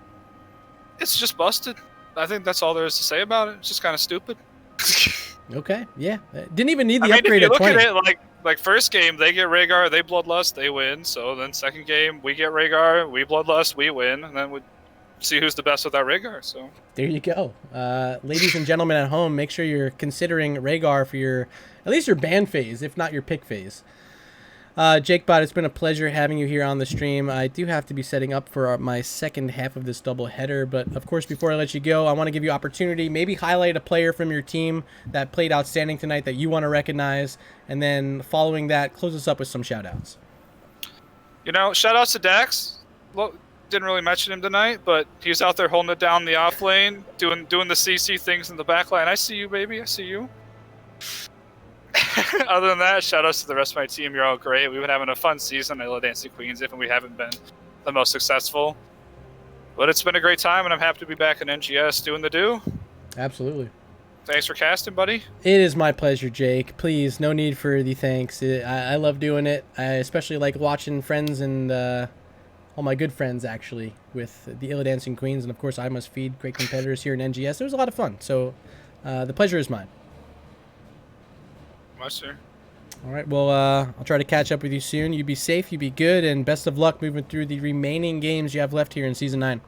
It's just busted. I think that's all there is to say about it. It's just kind of stupid. Okay, yeah. Didn't even need the upgrade at 20. If you look at it, like first game, they get Rhaegar, they bloodlust, they win. So then second game, we get Rhaegar, we bloodlust, we win. And then we see who's the best with that Rhaegar. So there you go. Ladies and gentlemen at home, make sure you're considering Rhaegar for at least your ban phase, if not your pick phase. JakeBot, it's been a pleasure having you here on the stream. I do have to be setting up for my second half of this double header, but of course, before I let you go, I want to give you opportunity, maybe highlight a player from your team that played outstanding tonight that you want to recognize, and then following that, close us up with some shout-outs. You know, shout-outs to Dax. Well, didn't really mention him tonight, but he's out there holding it down the off lane, doing the CC things in the back line. I see you, baby. I see you. Other than that, shout outs to the rest of my team. You're all great. We've been having a fun season at Illidancing Queens, if we haven't been the most successful. But it's been a great time, and I'm happy to be back in NGS doing the do. Absolutely. Thanks for casting, buddy. It is my pleasure, Jake. Please, no need for the thanks. I love doing it. I especially like watching friends and all my good friends actually with the Illidancing Queens, and of course I Must Feed, great competitors here in NGS. It was a lot of fun, so the pleasure is mine. Much, sir. All right, well, I'll try to catch up with you soon. You be safe, you be good, and best of luck moving through the remaining games you have left here in Season 9.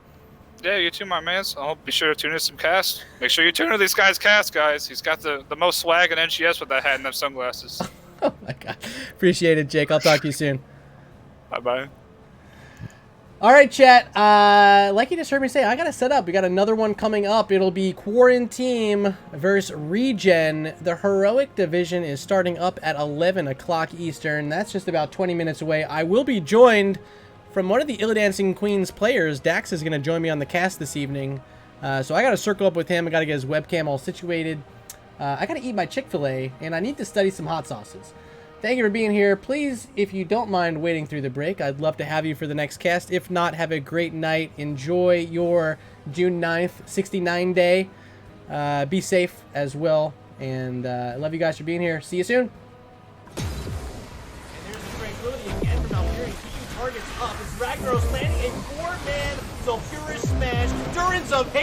Yeah, you too, my man. I'll be sure to tune in some cast. Make sure you tune in these guys' cast, guys. He's got the most swag in NGS with that hat and them sunglasses. Oh my god. Appreciate it, Jake. I'll talk to you soon. Bye-bye. All right, chat. Like you just heard me say, I got to set up. We got another one coming up. It'll be Quarantine versus Regen. The Heroic Division is starting up at 11 o'clock Eastern. That's just about 20 minutes away. I will be joined from one of the Illidancing Queens players. Dax is going to join me on the cast this evening. So I got to circle up with him. I got to get his webcam all situated. I got to eat my Chick-fil-A, and I need to study some hot sauces. Thank you for being here. Please, if you don't mind waiting through the break, I'd love to have you for the next cast. If not, have a great night. Enjoy your June 9th, 69 day. Be safe as well. And I love you guys for being here. See you soon. And there's the tranquility again from Alperian, keeping targets up as Ragnaros landing a 4-man Sulfurous Smash. Endurance of